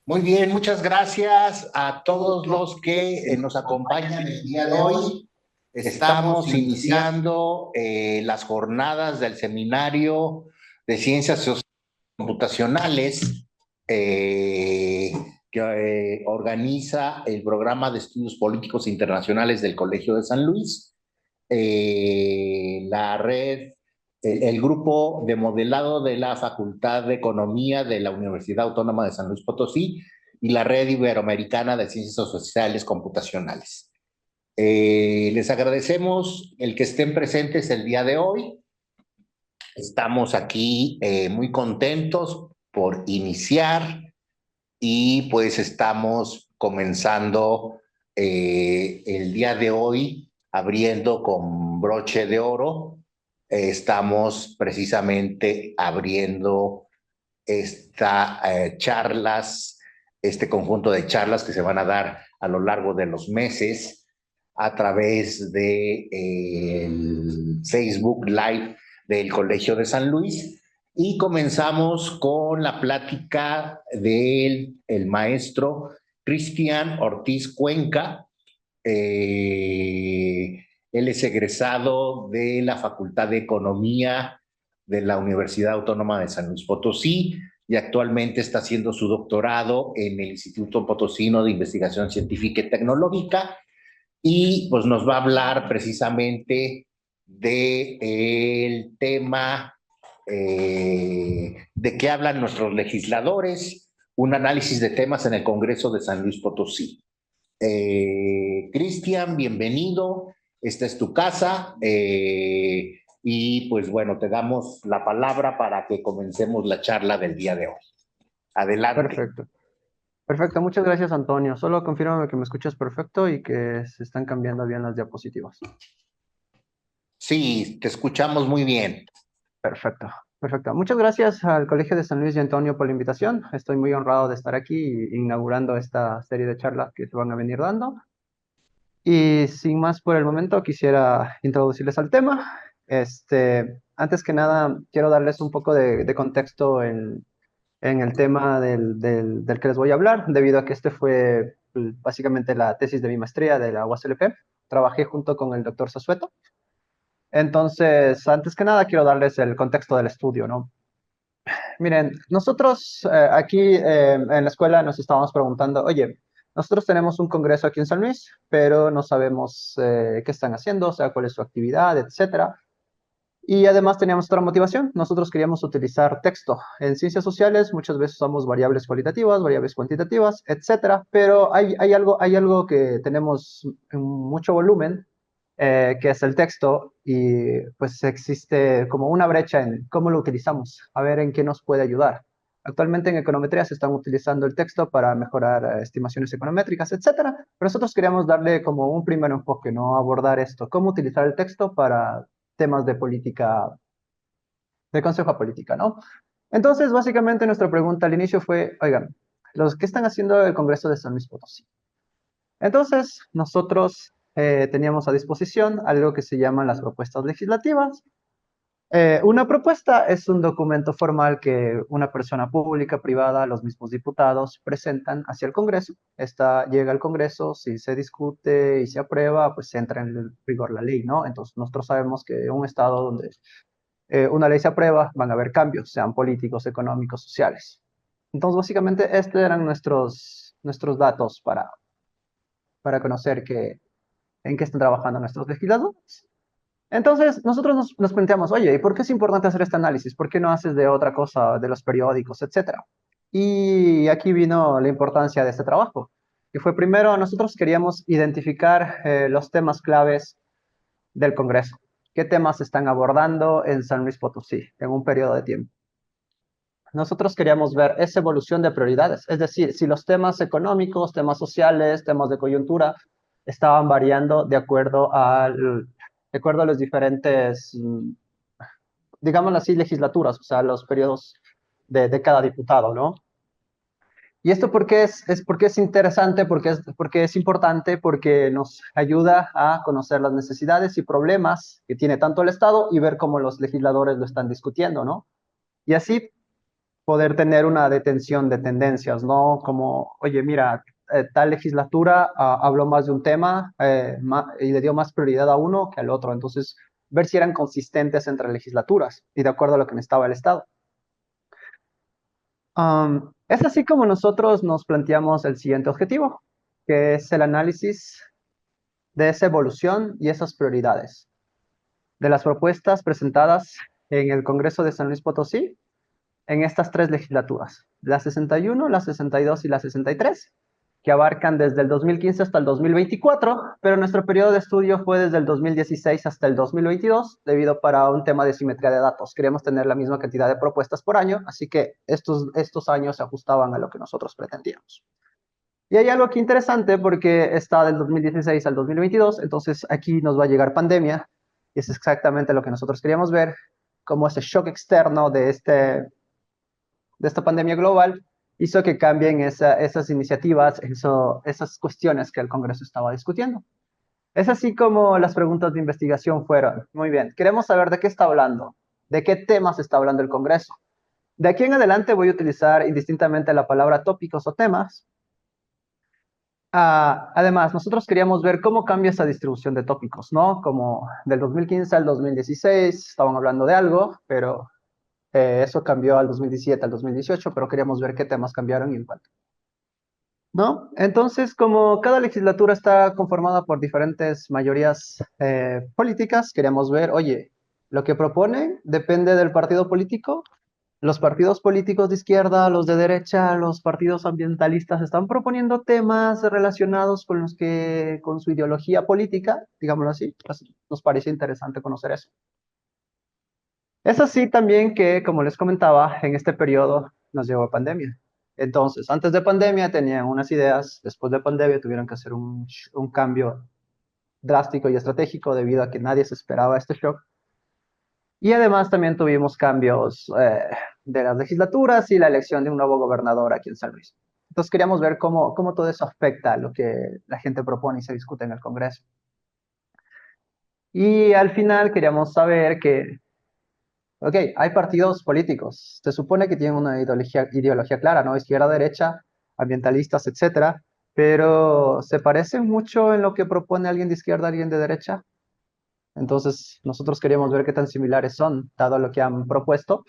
Muy bien, muchas gracias a todos los que nos acompañan el día de hoy. Estamos iniciando las jornadas del Seminario de Ciencias Sociales y Computacionales que organiza el Programa de Estudios Políticos Internacionales del Colegio de San Luis, la red, el grupo de modelado de la Facultad de Economía de la Universidad Autónoma de San Luis Potosí y la red iberoamericana de ciencias sociales computacionales. Les agradecemos el que estén presentes el día de hoy. Estamos aquí muy contentos por iniciar y pues estamos comenzando el día de hoy abriendo con broche de oro. Estamos precisamente abriendo esta charlas, este conjunto de charlas que se van a dar a lo largo de los meses a través de el Facebook Live del Colegio de San Luis. Y comenzamos con la plática del el maestro Cristian Ortiz Cuenca. Él es egresado de la Facultad de Economía de la Universidad Autónoma de San Luis Potosí y actualmente está haciendo su doctorado en el Instituto Potosino de Investigación Científica y Tecnológica, y pues nos va a hablar precisamente del tema de qué hablan nuestros legisladores, un análisis de temas en el Congreso de San Luis Potosí. Cristian, bienvenido, esta es tu casa, y pues bueno, te damos la palabra para que comencemos la charla del día de hoy. Adelante. Perfecto. Perfecto, muchas gracias, Antonio. Solo confírmame que me escuchas perfecto y que se están cambiando bien las diapositivas. Sí, te escuchamos muy bien. Perfecto, perfecto. Muchas gracias al Colegio de San Luis y Antonio por la invitación. Estoy muy honrado de estar aquí inaugurando esta serie de charlas que se van a venir dando. Y sin más por el momento, quisiera introducirles al tema. Antes que nada, quiero darles un poco de contexto en el tema del que les voy a hablar, debido a que este fue básicamente la tesis de mi maestría de la UASLP. Trabajé junto con el doctor Sasueto. Entonces, antes que nada, quiero darles el contexto del estudio, ¿no? Miren, nosotros aquí en la escuela nos estábamos preguntando, oye, nosotros tenemos un congreso aquí en San Luis, pero no sabemos qué están haciendo, o sea, cuál es su actividad, etcétera. Y además teníamos otra motivación. Nosotros queríamos utilizar texto. En ciencias sociales muchas veces usamos variables cualitativas, variables cuantitativas, etcétera. Pero hay algo que tenemos en mucho volumen, que es el texto, y pues existe como una brecha en cómo lo utilizamos, a ver en qué nos puede ayudar. Actualmente en econometría se están utilizando el texto para mejorar estimaciones econométricas, etcétera. Pero nosotros queríamos darle como un primer enfoque, ¿no? Abordar esto, cómo utilizar el texto para temas de política, de consejo a política, ¿no? Entonces, básicamente nuestra pregunta al inicio fue, oigan, ¿los qué están haciendo el Congreso de San Luis Potosí? Entonces, nosotros teníamos a disposición algo que se llaman las propuestas legislativas. Una propuesta es un documento formal que una persona pública, privada, los mismos diputados presentan hacia el Congreso. Esta llega al Congreso, si se discute y se aprueba, pues entra en vigor la ley, ¿no? Entonces, nosotros sabemos que un estado donde una ley se aprueba, van a haber cambios, sean políticos, económicos, sociales. Entonces, básicamente, estos eran nuestros datos para conocer en qué están trabajando nuestros legisladores. Entonces, nosotros nos planteamos, oye, ¿y por qué es importante hacer este análisis? ¿Por qué no haces de otra cosa, de los periódicos, etcétera? Y aquí vino la importancia de este trabajo. Y fue primero, nosotros queríamos identificar los temas claves del Congreso. ¿Qué temas se están abordando en San Luis Potosí en un periodo de tiempo? Nosotros queríamos ver esa evolución de prioridades, es decir, si los temas económicos, temas sociales, temas de coyuntura estaban variando de acuerdo a los diferentes, digámoslo así, legislaturas, o sea, los periodos de cada diputado, ¿no? Y esto porque es interesante, porque es importante, porque nos ayuda a conocer las necesidades y problemas que tiene tanto el Estado y ver cómo los legisladores lo están discutiendo, ¿no? Y así poder tener una detención de tendencias, ¿no? Como, oye, mira, tal legislatura habló más de un tema y le dio más prioridad a uno que al otro. Entonces, ver si eran consistentes entre legislaturas y de acuerdo a lo que necesitaba el Estado. Es así como nosotros nos planteamos el siguiente objetivo, que es el análisis de esa evolución y esas prioridades de las propuestas presentadas en el Congreso de San Luis Potosí en estas tres legislaturas, la 61, la 62 y la 63, que abarcan desde el 2015 hasta el 2024, pero nuestro periodo de estudio fue desde el 2016 hasta el 2022, debido para un tema de simetría de datos. Queríamos tener la misma cantidad de propuestas por año, así que estos años se ajustaban a lo que nosotros pretendíamos. Y hay algo aquí interesante porque está del 2016 al 2022, entonces aquí nos va a llegar pandemia, y es exactamente lo que nosotros queríamos ver, como ese shock externo de esta pandemia global hizo que cambien esas iniciativas, esas cuestiones que el Congreso estaba discutiendo. Es así como las preguntas de investigación fueron, muy bien, queremos saber de qué está hablando, de qué temas está hablando el Congreso. De aquí en adelante voy a utilizar indistintamente la palabra tópicos o temas. Además, nosotros queríamos ver cómo cambia esa distribución de tópicos, ¿no? Como del 2015 al 2016 estaban hablando de algo, pero eso cambió al 2017, al 2018, pero queríamos ver qué temas cambiaron y en cuánto. ¿No? Entonces, como cada legislatura está conformada por diferentes mayorías políticas, queríamos ver, oye, lo que proponen depende del partido político. Los partidos políticos de izquierda, los de derecha, los partidos ambientalistas están proponiendo temas relacionados con con su ideología política, digámoslo así. Pues, nos parece interesante conocer eso. Es así también que, como les comentaba, en este periodo nos llegó pandemia. Entonces, antes de pandemia tenían unas ideas, después de pandemia tuvieron que hacer un cambio drástico y estratégico debido a que nadie se esperaba este shock. Y además también tuvimos cambios de las legislaturas y la elección de un nuevo gobernador aquí en San Luis. Entonces queríamos ver cómo todo eso afecta a lo que la gente propone y se discute en el Congreso. Y al final queríamos saber que ok, hay partidos políticos. Se supone que tienen una ideología clara, ¿no? Izquierda, derecha, ambientalistas, etcétera. Pero se parecen mucho en lo que propone alguien de izquierda, alguien de derecha. Entonces, nosotros queríamos ver qué tan similares son, dado lo que han propuesto,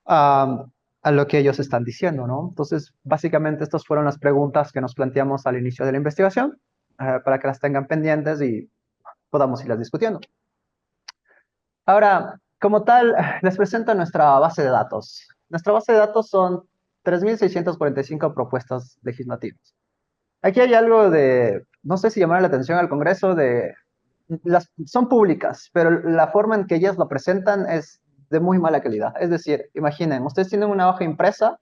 a, a lo que ellos están diciendo, ¿no? Entonces, básicamente, estas fueron las preguntas que nos planteamos al inicio de la investigación, para que las tengan pendientes y podamos irlas discutiendo. Ahora, como tal, les presento nuestra base de datos. Nuestra base de datos son 3.645 propuestas legislativas. Aquí hay algo de, no sé si llamar la atención al Congreso, son públicas, pero la forma en que ellas lo presentan es de muy mala calidad. Es decir, imaginen, ustedes tienen una hoja impresa,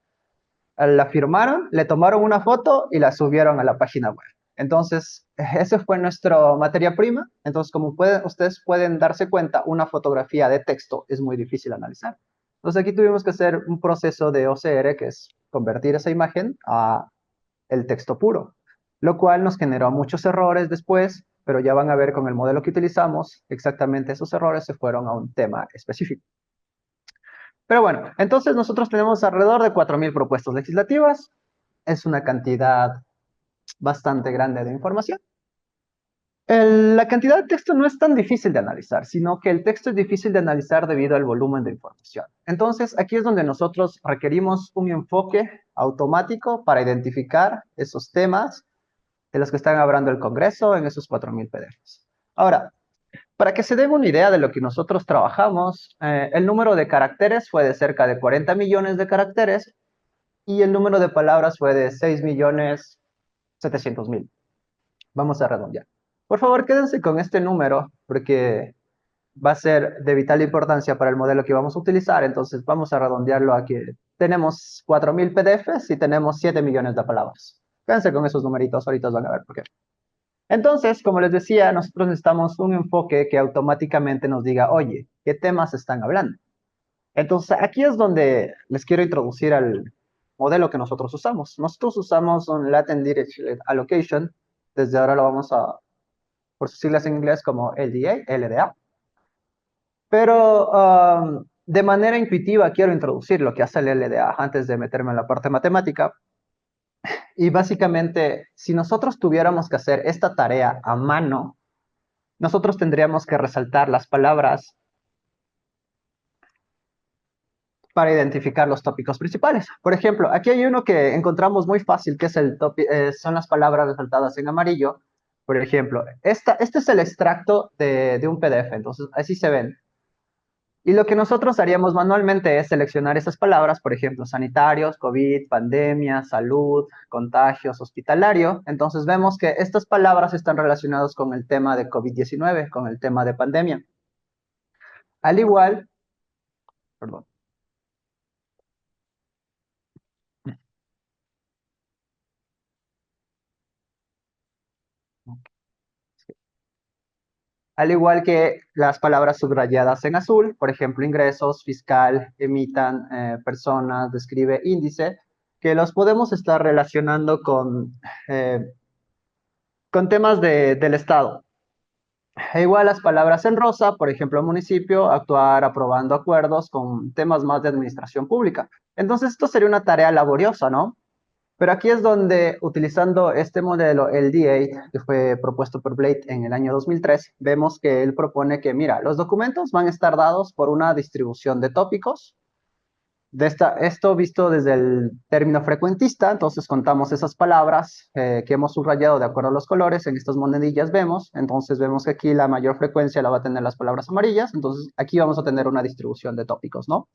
la firmaron, le tomaron una foto y la subieron a la página web. Entonces, esa fue nuestra materia prima. Entonces, como ustedes pueden darse cuenta, una fotografía de texto es muy difícil analizar. Entonces, aquí tuvimos que hacer un proceso de OCR, que es convertir esa imagen a el texto puro, lo cual nos generó muchos errores después, pero ya van a ver con el modelo que utilizamos, exactamente esos errores se fueron a un tema específico. Pero bueno, entonces nosotros tenemos alrededor de 4.000 propuestas legislativas. Es una cantidad bastante grande de información. La cantidad de texto no es tan difícil de analizar, sino que el texto es difícil de analizar debido al volumen de información. Entonces, aquí es donde nosotros requerimos un enfoque automático para identificar esos temas de los que están hablando el Congreso en esos 4.000 PDFs. Ahora, para que se den una idea de lo que nosotros trabajamos, el número de caracteres fue de cerca de 40 millones de caracteres y el número de palabras fue de 6.700.000. Vamos a redondear. Por favor, quédense con este número porque va a ser de vital importancia para el modelo que vamos a utilizar. Entonces, vamos a redondearlo a que tenemos 4.000 PDFs y tenemos 7 millones de palabras. Quédense con esos numeritos, ahorita van a ver por qué. Entonces, como les decía, nosotros necesitamos un enfoque que automáticamente nos diga, oye, ¿qué temas están hablando? Entonces, aquí es donde les quiero introducir al modelo que nosotros usamos. Nosotros usamos un Latent Directed Allocation. Desde ahora lo vamos a, por sus siglas en inglés, como LDA. Pero de manera intuitiva quiero introducir lo que hace el LDA antes de meterme en la parte matemática. Y básicamente, si nosotros tuviéramos que hacer esta tarea a mano, nosotros tendríamos que resaltar las palabras para identificar los tópicos principales. Por ejemplo, aquí hay uno que encontramos muy fácil, que es son las palabras resaltadas en amarillo. Por ejemplo, este es el extracto de un PDF, entonces así se ven. Y lo que nosotros haríamos manualmente es seleccionar esas palabras, por ejemplo, sanitarios, COVID, pandemia, salud, contagios, hospitalario. Entonces vemos que estas palabras están relacionadas con el tema de COVID-19, con el tema de pandemia. Al igual, perdón. Al igual que las palabras subrayadas en azul, por ejemplo, ingresos, fiscal, emitan, personas, describe, índice, que los podemos estar relacionando con temas del Estado. E igual las palabras en rosa, por ejemplo, municipio, actuar aprobando acuerdos con temas más de administración pública. Entonces, esto sería una tarea laboriosa, ¿no? Pero aquí es donde, utilizando este modelo, el D8, que fue propuesto por Blade en el año 2003, vemos que él propone que, mira, los documentos van a estar dados por una distribución de tópicos. Esto visto desde el término frecuentista, entonces contamos esas palabras que hemos subrayado de acuerdo a los colores, en estas monedillas vemos, entonces vemos que aquí la mayor frecuencia la va a tener las palabras amarillas, entonces aquí vamos a tener una distribución de tópicos, ¿no?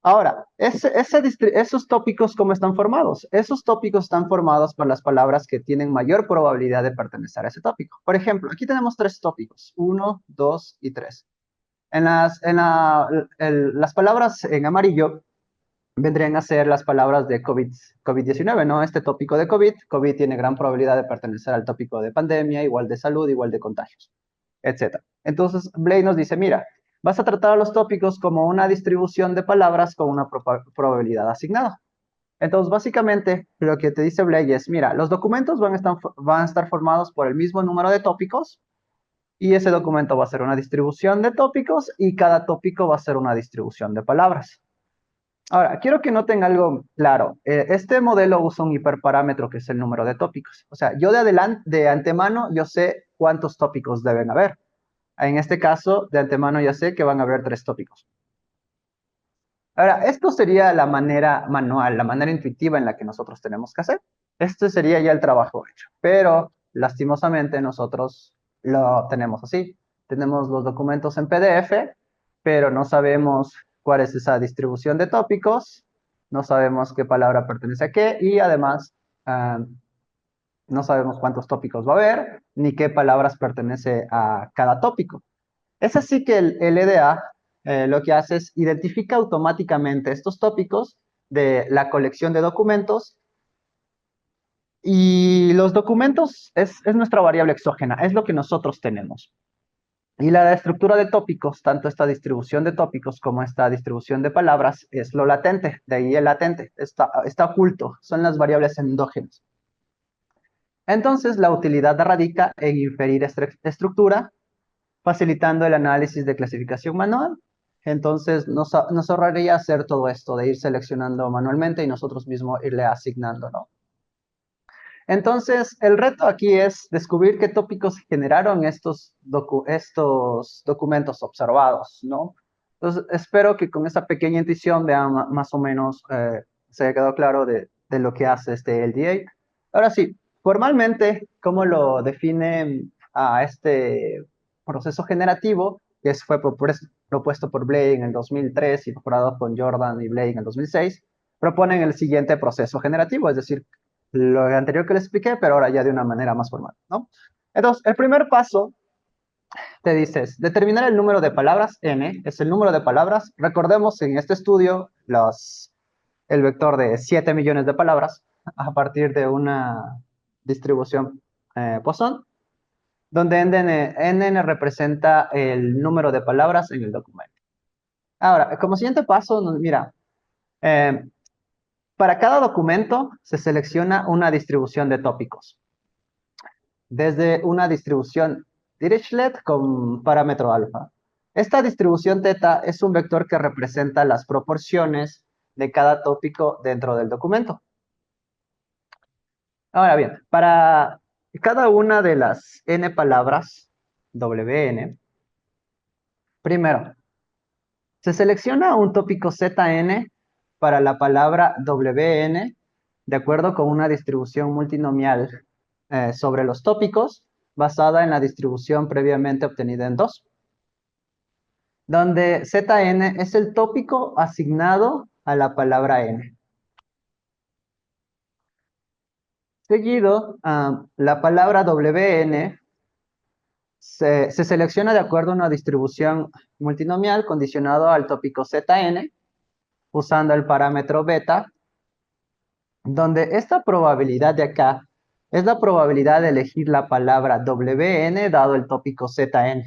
Ahora, esos tópicos, ¿cómo están formados? Esos tópicos están formados por las palabras que tienen mayor probabilidad de pertenecer a ese tópico. Por ejemplo, aquí tenemos 3 tópicos, 1, 2 y 3. Las palabras en amarillo vendrían a ser las palabras de COVID-19, ¿no? Este tópico de COVID tiene gran probabilidad de pertenecer al tópico de pandemia, igual de salud, igual de contagios, etcétera. Entonces, Blake nos dice, mira, vas a tratar a los tópicos como una distribución de palabras con una probabilidad asignada. Entonces, básicamente, lo que te dice Blake es, mira, los documentos van a estar formados por el mismo número de tópicos y ese documento va a ser una distribución de tópicos y cada tópico va a ser una distribución de palabras. Ahora, quiero que noten algo claro. Este modelo usa un hiperparámetro que es el número de tópicos. O sea, yo de antemano, yo sé cuántos tópicos deben haber. En este caso, de antemano ya sé que van a haber 3 tópicos. Ahora, esto sería la manera manual, la manera intuitiva en la que nosotros tenemos que hacer. Este sería ya el trabajo hecho. Pero, lastimosamente, nosotros lo tenemos así. Tenemos los documentos en PDF, pero no sabemos cuál es esa distribución de tópicos, no sabemos qué palabra pertenece a qué, y además no sabemos cuántos tópicos va a haber, ni qué palabras pertenece a cada tópico. Es así que el LDA lo que hace es identifica automáticamente estos tópicos de la colección de documentos y los documentos es nuestra variable exógena, es lo que nosotros tenemos. Y la estructura de tópicos, tanto esta distribución de tópicos como esta distribución de palabras, es lo latente, de ahí el latente, está oculto, son las variables endógenas. Entonces, la utilidad radica en inferir esta estructura facilitando el análisis de clasificación manual. Entonces, nos ahorraría hacer todo esto de ir seleccionando manualmente y nosotros mismos irle asignando, ¿no? Entonces, el reto aquí es descubrir qué tópicos generaron estos documentos observados, ¿no? Entonces, espero que con esta pequeña intuición vean más o menos, se haya quedado claro de lo que hace este LDA. Ahora sí, formalmente, ¿cómo lo define a este proceso generativo que fue propuesto por Blake en el 2003 y mejorado con Jordan y Blake en el 2006? Proponen el siguiente proceso generativo, es decir, lo anterior que les expliqué, pero ahora ya de una manera más formal, ¿no? Entonces, el primer paso te dices, determinar el número de palabras, n, es el número de palabras. Recordemos en este estudio el vector de 7 millones de palabras a partir de una distribución Poisson, donde nn representa el número de palabras en el documento. Ahora, como siguiente paso, mira, para cada documento se selecciona una distribución de tópicos. Desde una distribución Dirichlet con parámetro alfa. Esta distribución teta es un vector que representa las proporciones de cada tópico dentro del documento. Ahora bien, para cada una de las n palabras, wn, primero, se selecciona un tópico zn para la palabra wn de acuerdo con una distribución multinomial sobre los tópicos basada en la distribución previamente obtenida en 2, donde zn es el tópico asignado a la palabra n. Seguido, la palabra wn se selecciona de acuerdo a una distribución multinomial condicionado al tópico zn usando el parámetro beta, donde esta probabilidad de acá es la probabilidad de elegir la palabra wn dado el tópico zn.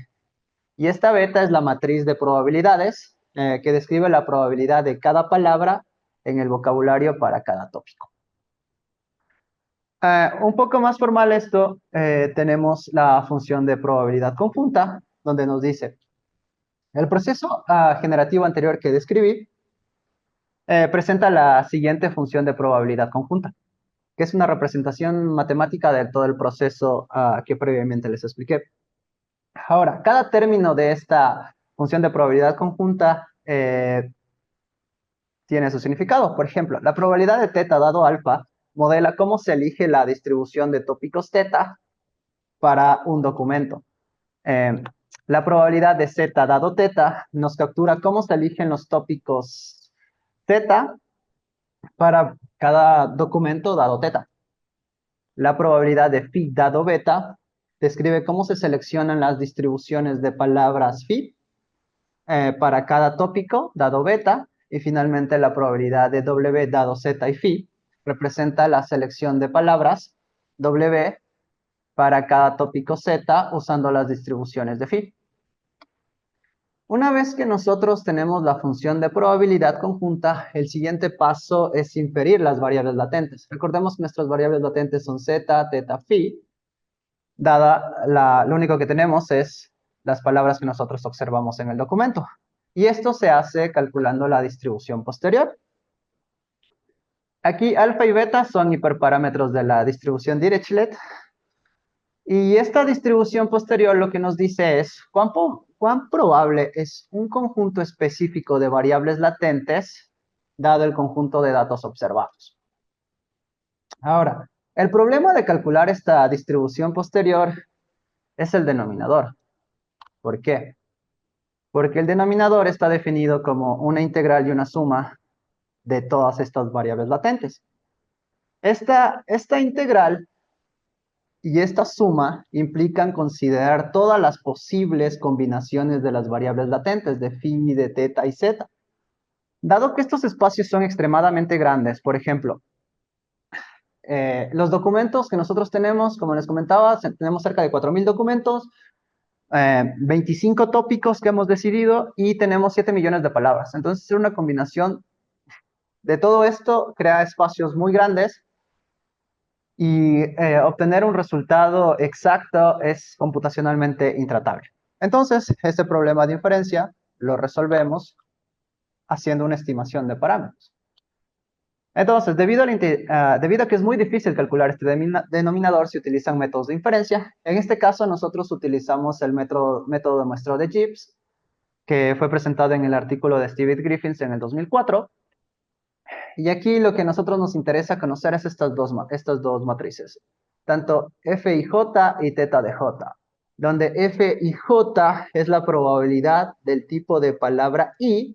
Y esta beta es la matriz de probabilidades que describe la probabilidad de cada palabra en el vocabulario para cada tópico. Un poco más formal esto, tenemos la función de probabilidad conjunta, donde nos dice, el proceso generativo anterior que describí presenta la siguiente función de probabilidad conjunta, que es una representación matemática de todo el proceso que previamente les expliqué. Ahora, cada término de esta función de probabilidad conjunta tiene su significado. Por ejemplo, la probabilidad de teta dado alfa modela cómo se elige la distribución de tópicos teta para un documento. La probabilidad de z dado teta nos captura cómo se eligen los tópicos teta para cada documento dado teta. La probabilidad de phi dado beta describe cómo se seleccionan las distribuciones de palabras phi para cada tópico dado beta. Y finalmente la probabilidad de w dado z y phi representa la selección de palabras w para cada tópico z usando las distribuciones de phi. Una vez que nosotros tenemos la función de probabilidad conjunta, el siguiente paso es inferir las variables latentes. Recordemos que nuestras variables latentes son z, teta, phi. Lo único que tenemos es las palabras que nosotros observamos en el documento. Y esto se hace calculando la distribución posterior. Aquí alfa y beta son hiperparámetros de la distribución Dirichlet. Y esta distribución posterior lo que nos dice es cuán probable es un conjunto específico de variables latentes dado el conjunto de datos observados. Ahora, el problema de calcular esta distribución posterior es el denominador. ¿Por qué? Porque el denominador está definido como una integral y una suma de todas estas variables latentes. Esta integral y esta suma implican considerar todas las posibles combinaciones de las variables latentes de phi, de teta y zeta. Dado que estos espacios son extremadamente grandes, por ejemplo, los documentos que nosotros tenemos, como les comentaba, tenemos cerca de 4.000 documentos, 25 tópicos que hemos decidido y tenemos 7 millones de palabras. Entonces, una combinación de todo esto crea espacios muy grandes y obtener un resultado exacto es computacionalmente intratable. Entonces, este problema de inferencia lo resolvemos haciendo una estimación de parámetros. Entonces, debido a que es muy difícil calcular este denominador, se utilizan métodos de inferencia. En este caso, nosotros utilizamos el método de muestreo de Gibbs, que fue presentado en el artículo de Steve Griffiths en el 2004. Y aquí lo que a nosotros nos interesa conocer es estas dos matrices, tanto f y j y teta de j, donde f y j es la probabilidad del tipo de palabra i,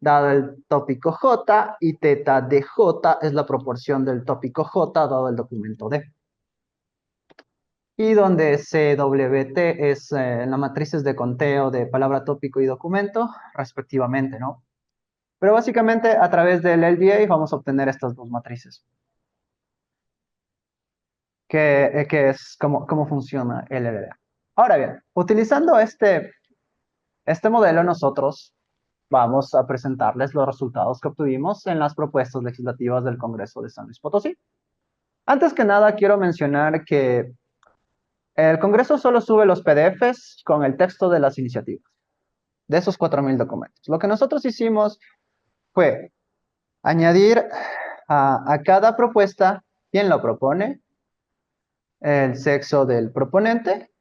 dado el tópico j, y teta de j es la proporción del tópico j, dado el documento d. Y donde CWT es la matrices de conteo de palabra, tópico y documento, respectivamente, ¿no? Pero básicamente a través del LDA vamos a obtener estas dos matrices. Que es cómo funciona el LDA. Ahora bien, utilizando este modelo, nosotros vamos a presentarles los resultados que obtuvimos en las propuestas legislativas del Congreso de San Luis Potosí. Antes que nada, quiero mencionar que el Congreso solo sube los PDFs con el texto de las iniciativas. de esos 4.000 documentos. Lo que nosotros hicimos fue añadir a cada propuesta quién lo propone, el sexo del proponente,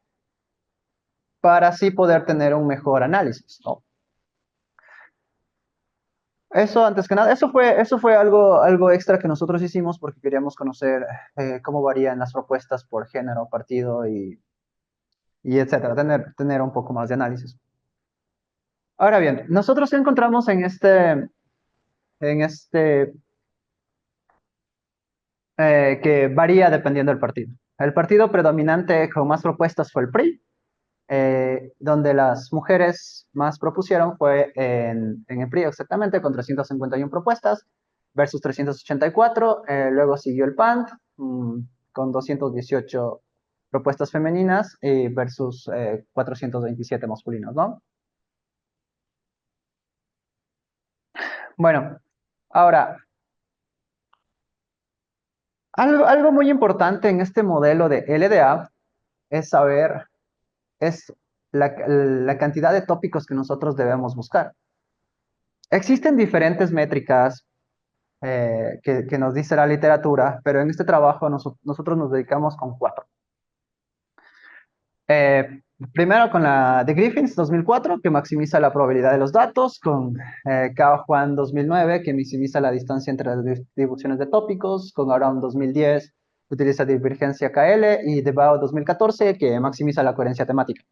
para así poder tener un mejor análisis, ¿no? Eso, antes que nada, eso fue algo extra que nosotros hicimos porque queríamos conocer cómo varían las propuestas por género, partido y etcétera, tener un poco más de análisis. Ahora bien, nosotros encontramos en este que varía dependiendo del partido. El partido predominante con más propuestas fue el PRI, donde las mujeres más propusieron fue en el PRI exactamente, con 351 propuestas versus 384. Luego siguió el PAN con 218 propuestas femeninas versus 427 masculinos, ¿no? Bueno, ahora, algo muy importante en este modelo de LDA es saber es la cantidad de tópicos que nosotros debemos buscar. Existen diferentes métricas que nos dice la literatura, pero en este trabajo nosotros nos dedicamos con 4. Primero con la de Griffiths 2004, que maximiza la probabilidad de los datos, con Cao Juan 2009, que maximiza la distancia entre las distribuciones de tópicos, con Around 2010, que utiliza divergencia KL, y DeBao 2014, que maximiza la coherencia temática.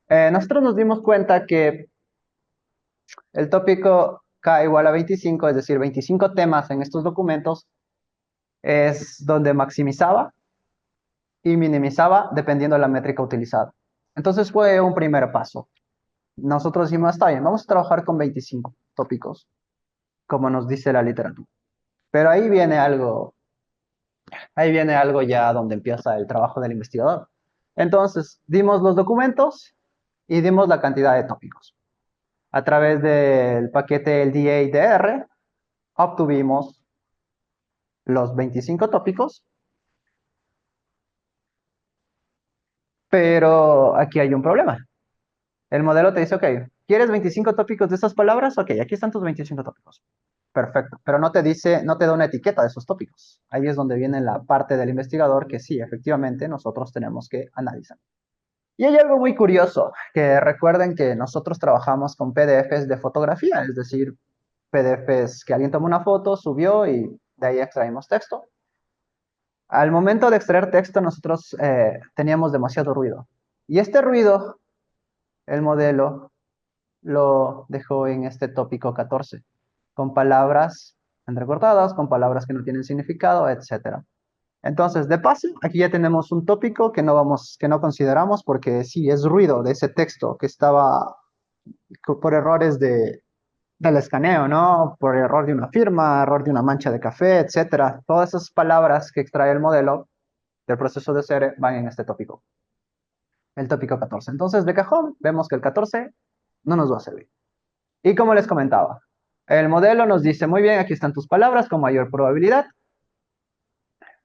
Nosotros nos dimos cuenta que el tópico K igual a 25, es decir, 25 temas en estos documentos, es donde maximizaba y minimizaba dependiendo de la métrica utilizada. Entonces fue un primer paso. Nosotros decimos, está bien, vamos a trabajar con 25 tópicos, como nos dice la literatura. Pero ahí viene algo ya donde empieza el trabajo del investigador. Entonces, dimos los documentos y dimos la cantidad de tópicos. A través del paquete LDA-DR, obtuvimos los 25 tópicos, pero aquí hay un problema. El modelo te dice, ok, ¿quieres 25 tópicos de esas palabras? Ok, aquí están tus 25 tópicos. Perfecto, pero no te dice, no te da una etiqueta de esos tópicos. Ahí es donde viene la parte del investigador que sí, efectivamente, nosotros tenemos que analizar. Y hay algo muy curioso, que recuerden que nosotros trabajamos con PDFs de fotografía, es decir, PDFs que alguien tomó una foto, subió y de ahí extraímos texto. Al momento de extraer texto, nosotros teníamos demasiado ruido. Y este ruido, el modelo lo dejó en este tópico 14, con palabras entrecortadas, con palabras que no tienen significado, etcétera. Entonces, de paso, aquí ya tenemos un tópico que no consideramos porque sí, es ruido de ese texto que estaba por errores del escaneo, ¿no? Por error de una firma, error de una mancha de café, etcétera. Todas esas palabras que extrae el modelo del proceso de SERE van en este tópico, el tópico 14. Entonces, de cajón, vemos que el 14 no nos va a servir. Y como les comentaba, el modelo nos dice, muy bien, aquí están tus palabras con mayor probabilidad,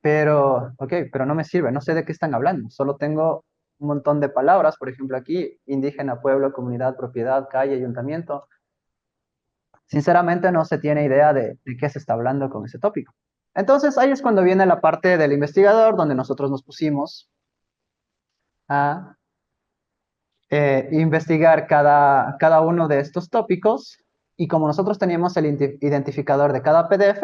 pero, ok, pero no me sirve, no sé de qué están hablando, solo tengo un montón de palabras, por ejemplo aquí, indígena, pueblo, comunidad, propiedad, calle, ayuntamiento. Sinceramente no se tiene idea de qué se está hablando con ese tópico. Entonces ahí es cuando viene la parte del investigador, donde nosotros nos pusimos a investigar cada uno de estos tópicos, y como nosotros teníamos el identificador de cada PDF,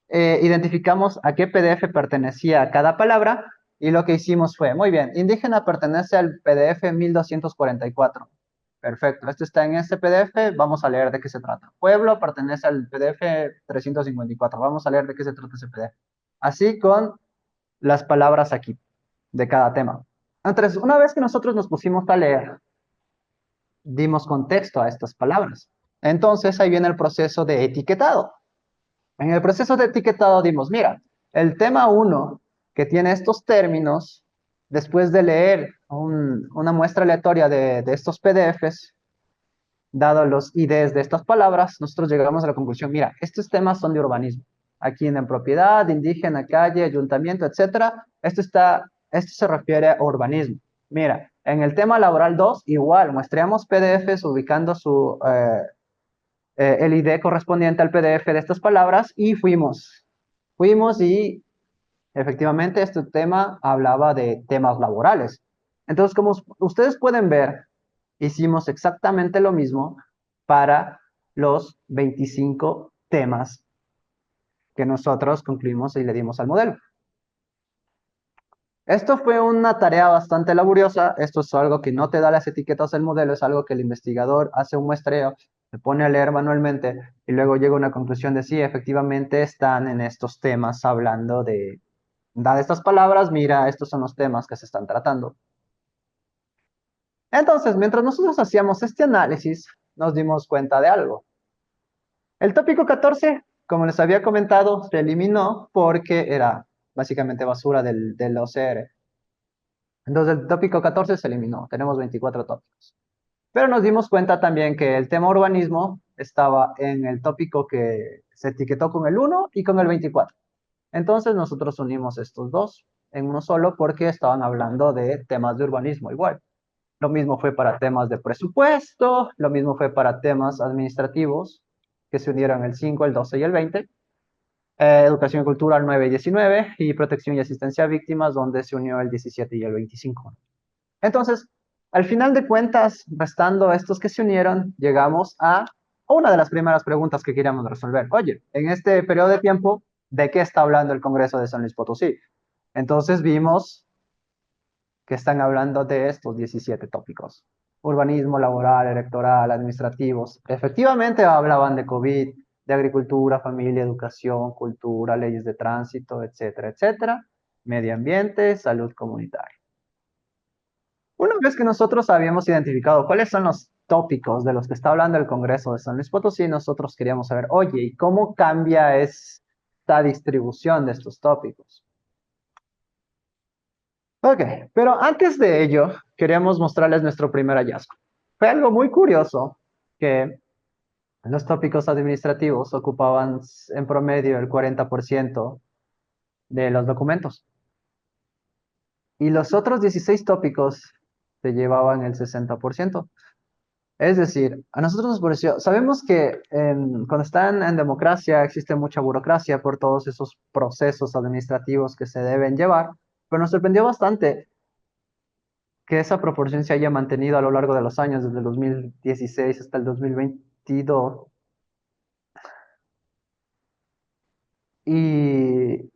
identificamos a qué PDF pertenecía a cada palabra, y lo que hicimos fue, muy bien, indígena pertenece al PDF 1244. Perfecto, este está en este PDF, vamos a leer de qué se trata. Pueblo pertenece al PDF 354, vamos a leer de qué se trata ese PDF. Así con las palabras aquí, de cada tema. Entonces, una vez que nosotros nos pusimos a leer, dimos contexto a estas palabras. Entonces, ahí viene el proceso de etiquetado. En el proceso de etiquetado dimos, mira, el tema 1, que tiene estos términos, después de leer una muestra aleatoria de estos PDFs, dado los IDs de estas palabras, nosotros llegamos a la conclusión, mira, estos temas son de urbanismo. Aquí en propiedad, indígena, calle, ayuntamiento, etcétera, esto se refiere a urbanismo. Mira, En el tema laboral 2, igual, muestreamos PDFs ubicando el ID correspondiente al PDF de estas palabras y fuimos y efectivamente este tema hablaba de temas laborales. Entonces, como ustedes pueden ver, hicimos exactamente lo mismo para los 25 temas que nosotros concluimos y le dimos al modelo. Esto fue una tarea bastante laboriosa. Esto es algo que no te da las etiquetas del modelo, es algo que el investigador hace un muestreo, se pone a leer manualmente y luego llega a una conclusión de sí, efectivamente están en estos temas hablando de, dadas estas palabras, mira, estos son los temas que se están tratando. Entonces, mientras nosotros hacíamos este análisis, nos dimos cuenta de algo. El tópico 14, como les había comentado, se eliminó porque era básicamente basura del OCR. Entonces el tópico 14 se eliminó, tenemos 24 tópicos. Pero nos dimos cuenta también que el tema urbanismo estaba en el tópico que se etiquetó con el 1 y con el 24. Entonces nosotros unimos estos dos en uno solo porque estaban hablando de temas de urbanismo igual. Lo mismo fue para temas de presupuesto, lo mismo fue para temas administrativos, que se unieron el 5, el 12 y el 20. Educación y cultura el 9 y 19, y protección y asistencia a víctimas, donde se unió el 17 y el 25. Entonces, al final de cuentas, restando estos que se unieron, llegamos a una de las primeras preguntas que queríamos resolver. Oye, en este periodo de tiempo, ¿de qué está hablando el Congreso de San Luis Potosí? Entonces vimos que están hablando de estos 17 tópicos. Urbanismo, laboral, electoral, administrativos. Efectivamente hablaban de COVID, de agricultura, familia, educación, cultura, leyes de tránsito, etcétera, etcétera. Medio ambiente, salud comunitaria. Una vez que nosotros habíamos identificado cuáles son los tópicos de los que está hablando el Congreso de San Luis Potosí, nosotros queríamos saber, oye, ¿y cómo cambia esta distribución de estos tópicos? Ok, pero antes de ello, queríamos mostrarles nuestro primer hallazgo. Fue algo muy curioso que los tópicos administrativos ocupaban en promedio el 40% de los documentos. Y los otros 16 tópicos se llevaban el 60%. Es decir, a nosotros nos pareció, sabemos que cuando están en democracia existe mucha burocracia por todos esos procesos administrativos que se deben llevar, pero nos sorprendió bastante que esa proporción se haya mantenido a lo largo de los años, desde el 2016 hasta el 2022. Y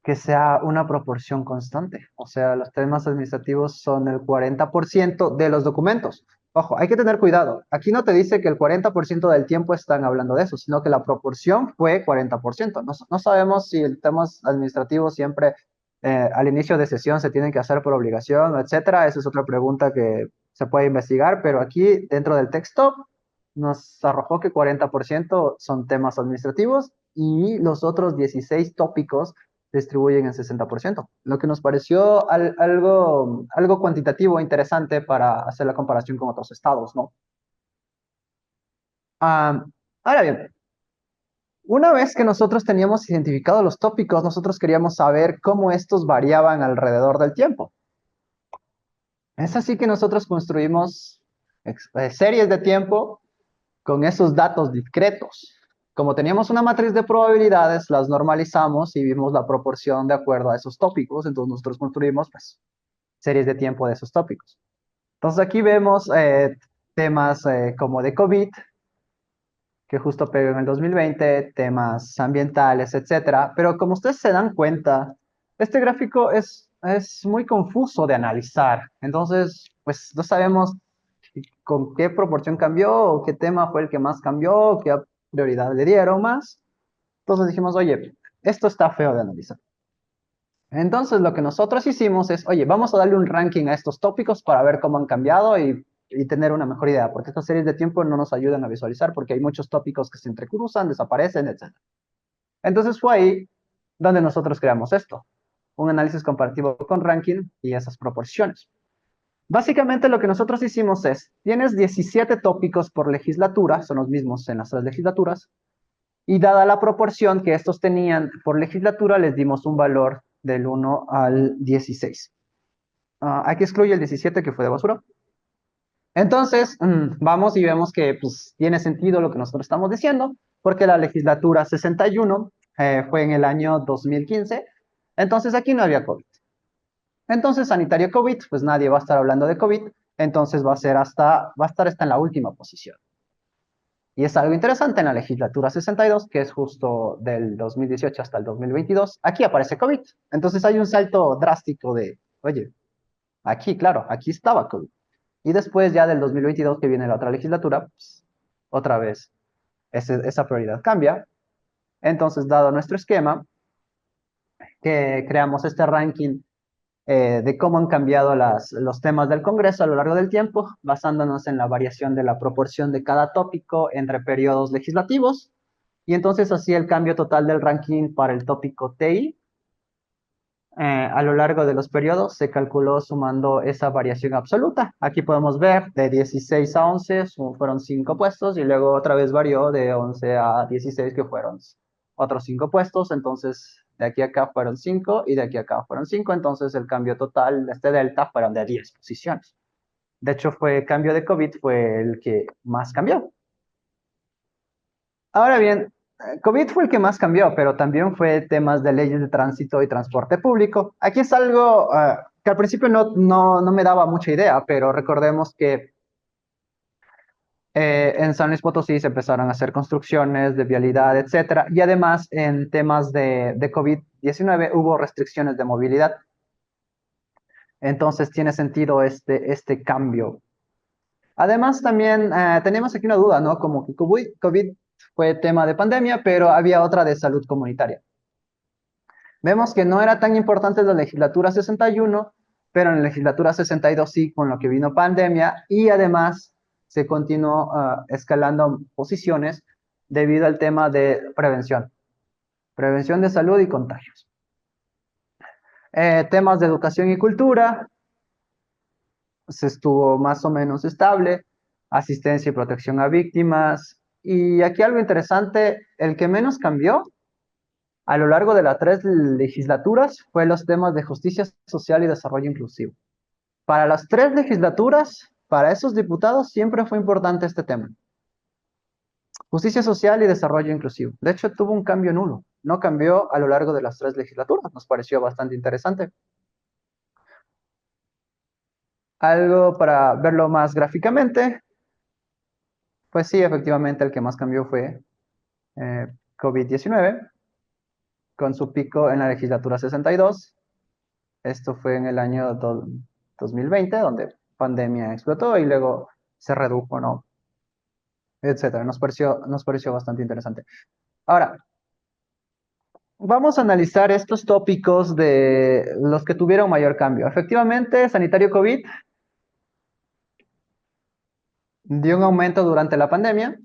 que sea una proporción constante. O sea, los temas administrativos son el 40% de los documentos. Ojo, hay que tener cuidado. Aquí no te dice que el 40% del tiempo están hablando de eso, sino que la proporción fue 40%. No sabemos si el temas administrativos siempre al inicio de sesión se tienen que hacer por obligación, etcétera. Esa es otra pregunta que se puede investigar, pero aquí dentro del texto nos arrojó que 40% son temas administrativos y los otros 16 tópicos se distribuyen en 60%, lo que nos pareció algo cuantitativo e interesante para hacer la comparación con otros estados, ¿no? Ah, ahora bien, una vez que nosotros teníamos identificados los tópicos, nosotros queríamos saber cómo estos variaban alrededor del tiempo. Es así que nosotros construimos series de tiempo con esos datos discretos. Como teníamos una matriz de probabilidades, las normalizamos y vimos la proporción de acuerdo a esos tópicos. Entonces nosotros construimos pues, series de tiempo de esos tópicos. Entonces aquí vemos temas como de COVID, que justo pegó en el 2020, temas ambientales, etcétera. Pero como ustedes se dan cuenta, este gráfico es muy confuso de analizar. Entonces, pues no sabemos con qué proporción cambió, o qué tema fue el que más cambió, qué prioridad le dieron más. Entonces dijimos, oye, esto está feo de analizar. Entonces lo que nosotros hicimos es, oye, vamos a darle un ranking a estos tópicos para ver cómo han cambiado y tener una mejor idea, porque estas series de tiempo no nos ayudan a visualizar porque hay muchos tópicos que se entrecruzan, desaparecen, etc. Entonces fue ahí donde nosotros creamos esto, un análisis comparativo con ranking y esas proporciones. Básicamente lo que nosotros hicimos es, tienes 17 tópicos por legislatura, son los mismos en las tres legislaturas, y dada la proporción que estos tenían por legislatura, les dimos un valor del 1 al 16. aquí excluye el 17 que fue de basura. Entonces, vamos y vemos que pues, tiene sentido lo que nosotros estamos diciendo, porque la legislatura 61 fue en el año 2015, entonces aquí no había COVID. Entonces, sanitario COVID, pues nadie va a estar hablando de COVID, entonces va a estar hasta en la última posición. Y es algo interesante en la legislatura 62, que es justo del 2018 hasta el 2022, aquí aparece COVID. Entonces hay un salto drástico de, oye, aquí, claro, aquí estaba COVID. Y después ya del 2022 que viene la otra legislatura, pues, otra vez esa prioridad cambia. Entonces, dado nuestro esquema, que creamos este ranking de cómo han cambiado los temas del Congreso a lo largo del tiempo, basándonos en la variación de la proporción de cada tópico entre periodos legislativos. Y entonces así el cambio total del ranking para el tópico TI a lo largo de los periodos se calculó sumando esa variación absoluta. Aquí podemos ver de 16 a 11 fueron 5 puestos y luego otra vez varió de 11 a 16 que fueron otros 5 puestos. Entonces de aquí a acá fueron 5 y de aquí a acá fueron 5. Entonces el cambio total de este delta fueron de 10 posiciones. De hecho, cambio de COVID fue el que más cambió. Ahora bien, COVID fue el que más cambió, pero también fue temas de leyes de tránsito y transporte público. Aquí es algo que al principio no me daba mucha idea, pero recordemos que en San Luis Potosí se empezaron a hacer construcciones de vialidad, etcétera, y además en temas de COVID-19 hubo restricciones de movilidad. Entonces tiene sentido este cambio. Además, también tenemos aquí una duda, ¿no? Como que COVID fue tema de pandemia, pero había otra de salud comunitaria. Vemos que no era tan importante la legislatura 61, pero en la legislatura 62 sí, con lo que vino pandemia, y además se continuó escalando posiciones debido al tema de prevención de salud y contagios. Temas de educación y cultura, se estuvo más o menos estable, asistencia y protección a víctimas, y aquí algo interesante, el que menos cambió a lo largo de las 3 legislaturas fue los temas de justicia social y desarrollo inclusivo. Para las 3 legislaturas, para esos diputados, siempre fue importante este tema. Justicia social y desarrollo inclusivo. De hecho, tuvo un cambio nulo. No cambió a lo largo de las 3 legislaturas. Nos pareció bastante interesante. Algo para verlo más gráficamente. Pues sí, efectivamente, el que más cambió fue COVID-19, con su pico en la legislatura 62. Esto fue en el año 2020, donde pandemia explotó y luego se redujo, ¿no? Etcétera. Nos pareció bastante interesante. Ahora, vamos a analizar estos tópicos de los que tuvieron mayor cambio. Efectivamente, sanitario COVID dio un aumento durante la pandemia,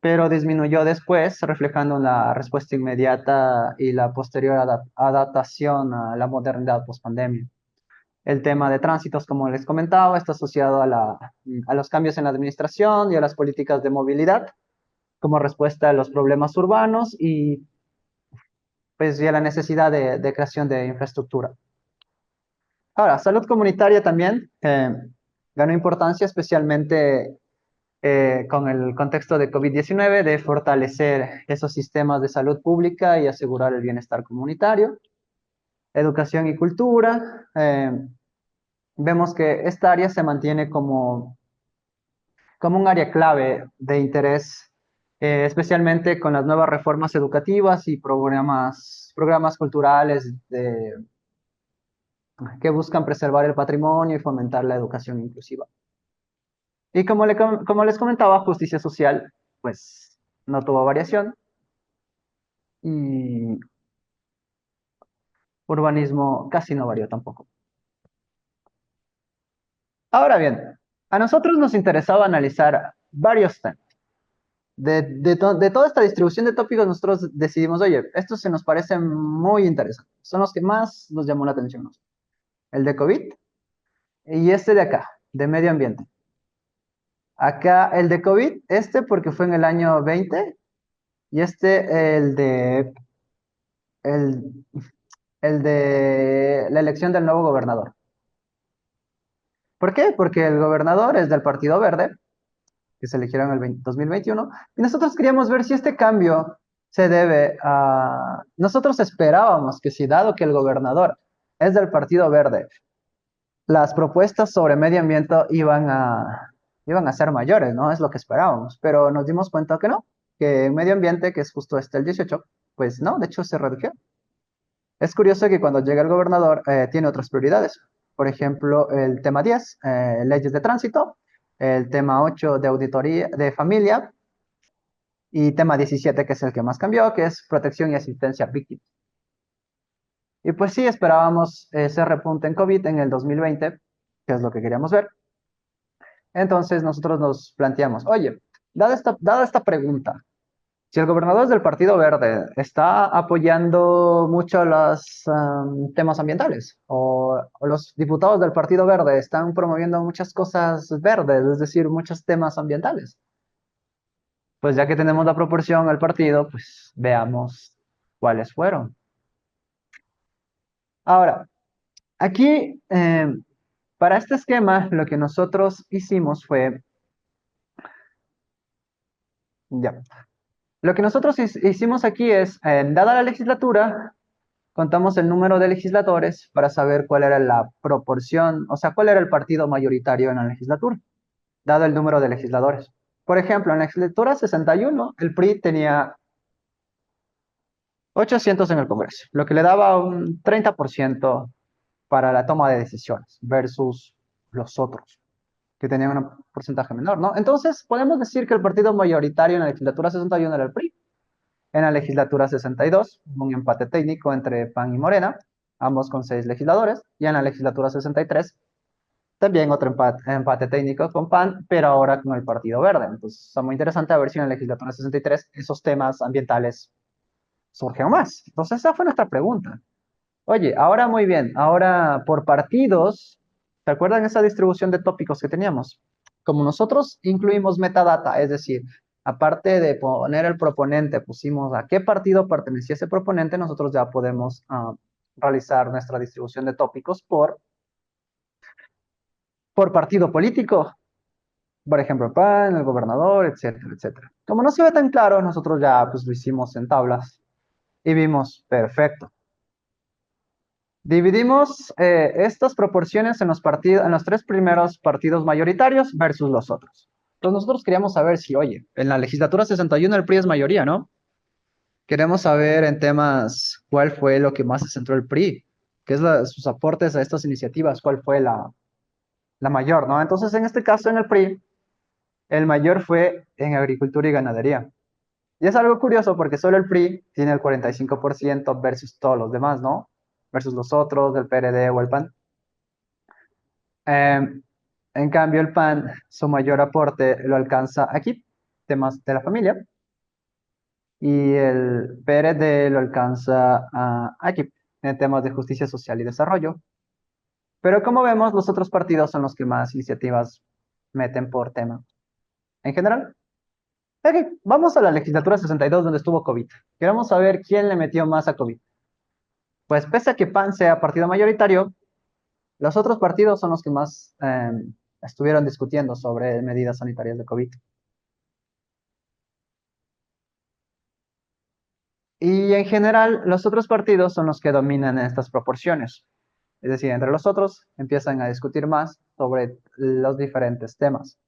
pero disminuyó después, reflejando la respuesta inmediata y la posterior adaptación a la modernidad post-pandemia. El tema de tránsitos, como les comentaba, está asociado a los cambios en la administración y a las políticas de movilidad como respuesta a los problemas urbanos y pues, y a la necesidad de creación de infraestructura. Ahora, salud comunitaria también ganó importancia, especialmente con el contexto de COVID-19, de fortalecer esos sistemas de salud pública y asegurar el bienestar comunitario. Educación y cultura. Vemos que esta área se mantiene como un área clave de interés, especialmente con las nuevas reformas educativas y programas culturales que buscan preservar el patrimonio y fomentar la educación inclusiva. Y como les comentaba, justicia social, pues no tuvo variación y urbanismo casi no varió tampoco. Ahora bien, a nosotros nos interesaba analizar varios temas. De toda esta distribución de tópicos, nosotros decidimos, oye, estos se nos parecen muy interesantes. Son los que más nos llamó la atención. El de COVID y este de acá, de medio ambiente. Acá el de COVID, porque fue en el año 20 y el, el de la elección del nuevo gobernador. ¿Por qué? Porque el gobernador es del Partido Verde, que se eligieron en el 2021, y nosotros queríamos ver si este cambio se debe a... Nosotros esperábamos que si dado que el gobernador es del Partido Verde, las propuestas sobre medio ambiente iban a ser mayores, ¿no? Es lo que esperábamos, pero nos dimos cuenta que no, que en medio ambiente, que es justo el 18, pues no, de hecho se redujo. Es curioso que cuando llega el gobernador tiene otras prioridades. Por ejemplo, el tema 10, leyes de tránsito, el tema 8 de auditoría de familia y tema 17, que es el que más cambió, que es protección y asistencia a víctimas. Y pues sí, esperábamos ese repunte en COVID en el 2020, que es lo que queríamos ver. Entonces nosotros nos planteamos, oye, dada esta pregunta, si el gobernador es del Partido Verde, ¿está apoyando mucho los temas ambientales? ¿O los diputados del Partido Verde están promoviendo muchas cosas verdes, es decir, muchos temas ambientales? Pues ya que tenemos la proporción al partido, pues veamos cuáles fueron. Ahora, aquí, para este esquema, lo que nosotros hicimos fue, ya, lo que nosotros hicimos aquí es, dada la legislatura, contamos el número de legisladores para saber cuál era la proporción, o sea, cuál era el partido mayoritario en la legislatura, dado el número de legisladores. Por ejemplo, en la legislatura 61, el PRI tenía 800 en el Congreso, lo que le daba un 30% para la toma de decisiones versus los otros, que tenían un porcentaje menor, ¿no? Entonces, podemos decir que el partido mayoritario en la legislatura 61 era el PRI. En la legislatura 62, un empate técnico entre PAN y Morena, ambos con 6 legisladores. Y en la legislatura 63, también otro empate técnico con PAN, pero ahora con el Partido Verde. Entonces, está muy interesante a ver si en la legislatura 63 esos temas ambientales surgen más. Entonces, esa fue nuestra pregunta. Oye, ahora muy bien, ahora por partidos, ¿se acuerdan esa distribución de tópicos que teníamos? Como nosotros incluimos metadata, es decir, aparte de poner el proponente, pusimos a qué partido pertenecía ese proponente, nosotros ya podemos realizar nuestra distribución de tópicos por partido político, por ejemplo, el PAN, el gobernador, etcétera, etcétera. Como no se ve tan claro, nosotros ya pues lo hicimos en tablas y vimos, perfecto. Dividimos estas proporciones en los 3 primeros partidos mayoritarios versus los otros. Entonces nosotros queríamos saber si, oye, en la legislatura 61 el PRI es mayoría, ¿no? Queremos saber en temas cuál fue lo que más se centró el PRI, qué es sus aportes a estas iniciativas, cuál fue la mayor, ¿no? Entonces en este caso en el PRI, el mayor fue en agricultura y ganadería. Y es algo curioso porque solo el PRI tiene el 45% versus todos los demás, ¿no? Versus los otros, del PRD o el PAN. En cambio, el PAN, su mayor aporte lo alcanza aquí, temas de la familia, y el PRD lo alcanza aquí, en temas de justicia social y desarrollo. Pero como vemos, los otros partidos son los que más iniciativas meten por tema. En general, ok, vamos a la legislatura 62 donde estuvo COVID. Queremos saber quién le metió más a COVID. Pues pese a que PAN sea partido mayoritario, los otros partidos son los que más estuvieron discutiendo sobre medidas sanitarias de COVID. Y en general, los otros partidos son los que dominan estas proporciones. Es decir, entre los otros empiezan a discutir más sobre los diferentes temas.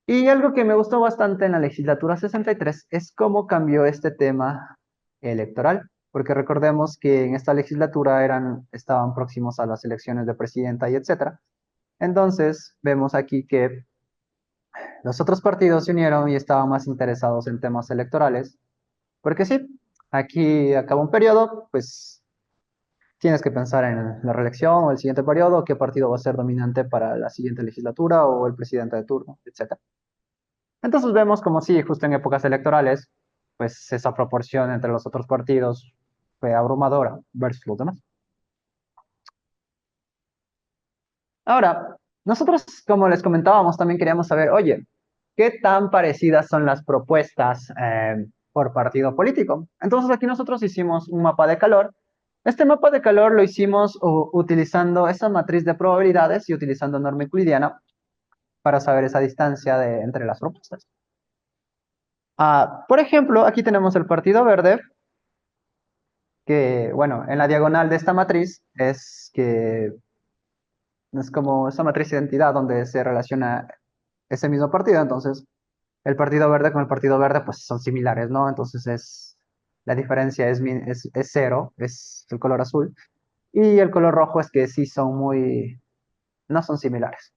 Y algo que me gustó bastante en la legislatura 63 es cómo cambió este tema electoral, porque recordemos que en esta legislatura estaban próximos a las elecciones de presidenta y etcétera. Entonces, vemos aquí que los otros partidos se unieron y estaban más interesados en temas electorales, porque sí, aquí acaba un periodo, pues tienes que pensar en la reelección o el siguiente periodo, qué partido va a ser dominante para la siguiente legislatura o el presidente de turno, etc. Entonces vemos como sí, justo en épocas electorales, pues esa proporción entre los otros partidos fue abrumadora versus los demás. Ahora, nosotros, como les comentábamos, también queríamos saber, oye, ¿qué tan parecidas son las propuestas por partido político? Entonces aquí nosotros hicimos un mapa de calor Este mapa de calor lo hicimos utilizando esa matriz de probabilidades y utilizando norma euclidiana para saber esa distancia entre las propuestas. Por ejemplo, aquí tenemos el Partido Verde, que, bueno, en la diagonal de esta matriz es como esa matriz de identidad donde se relaciona ese mismo partido. Entonces, el Partido Verde con el Partido Verde, pues son similares, ¿no? Entonces, la diferencia es cero, es el color azul. Y el color rojo es que sí no son similares.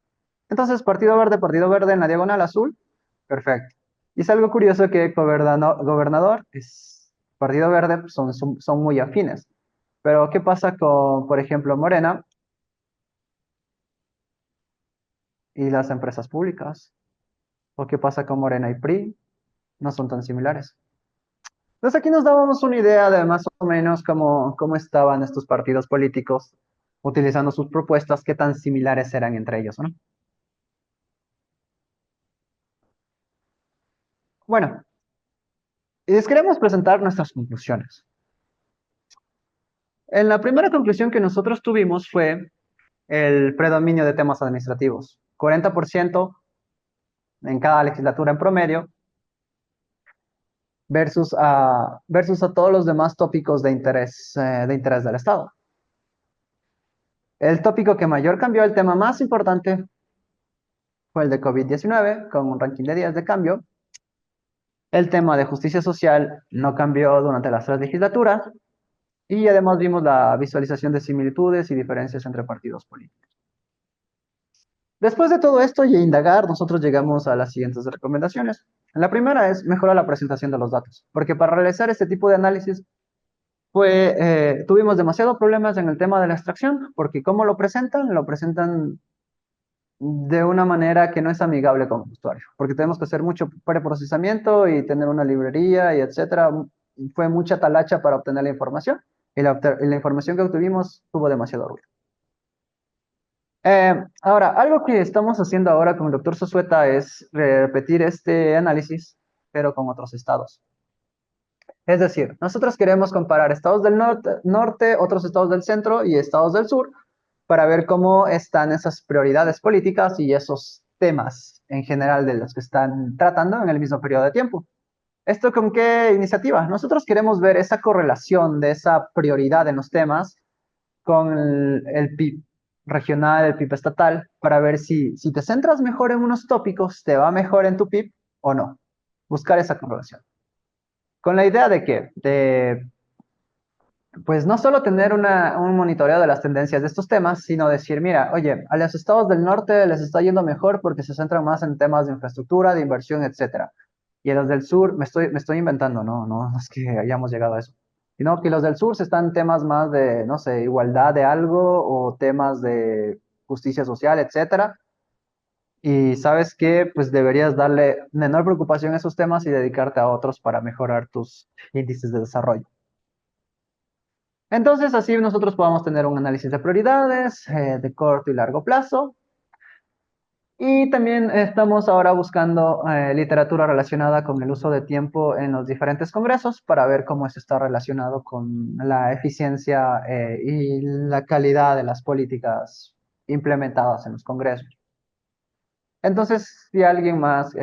Entonces, Partido Verde en la diagonal azul, perfecto. Y es algo curioso que gobernador es Partido Verde, pues, son muy afines. Pero, ¿qué pasa con, por ejemplo, Morena y las empresas públicas? ¿O qué pasa con Morena y PRI? No son tan similares. Entonces, aquí nos dábamos una idea de más o menos cómo estaban estos partidos políticos utilizando sus propuestas, qué tan similares eran entre ellos, ¿no? Bueno, y les queremos presentar nuestras conclusiones. En la primera conclusión que nosotros tuvimos fue el predominio de temas administrativos. 40% en cada legislatura en promedio versus a todos los demás tópicos de interés del Estado. El tópico que mayor cambió, el tema más importante, fue el de COVID-19, con un ranking de 10 de cambio. El tema de justicia social no cambió durante las 3 legislaturas. Y además vimos la visualización de similitudes y diferencias entre partidos políticos. Después de todo esto y indagar, nosotros llegamos a las siguientes recomendaciones. La primera es mejorar la presentación de los datos, porque para realizar este tipo de análisis tuvimos demasiados problemas en el tema de la extracción, porque ¿cómo lo presentan? Lo presentan de una manera que no es amigable con el usuario, porque tenemos que hacer mucho preprocesamiento y tener una librería y etcétera. Fue mucha talacha para obtener la información y la información que obtuvimos tuvo demasiado ruido. Ahora, algo que estamos haciendo ahora con el doctor Sosueta es repetir este análisis, pero con otros estados. Es decir, nosotros queremos comparar estados del norte, otros estados del centro y estados del sur para ver cómo están esas prioridades políticas y esos temas en general de los que están tratando en el mismo periodo de tiempo. ¿Esto con qué iniciativa? Nosotros queremos ver esa correlación de esa prioridad en los temas con el PIB regional, el PIB estatal, para ver si te centras mejor en unos tópicos, te va mejor en tu PIB o no. Buscar esa correlación. Con la idea de que, pues no solo tener un monitoreo de las tendencias de estos temas, sino decir, mira, oye, a los estados del norte les está yendo mejor porque se centran más en temas de infraestructura, de inversión, etcétera. Y a los del sur, me estoy inventando, no es que hayamos llegado a eso, sino que los del sur se están en temas más de, no sé, igualdad de algo o temas de justicia social, etcétera. Y sabes que pues deberías darle menor preocupación a esos temas y dedicarte a otros para mejorar tus índices de desarrollo. Entonces, así nosotros podamos tener un análisis de prioridades de corto y largo plazo. Y también estamos ahora buscando literatura relacionada con el uso de tiempo en los diferentes congresos para ver cómo eso está relacionado con la eficiencia y la calidad de las políticas implementadas en los congresos. Entonces, si alguien más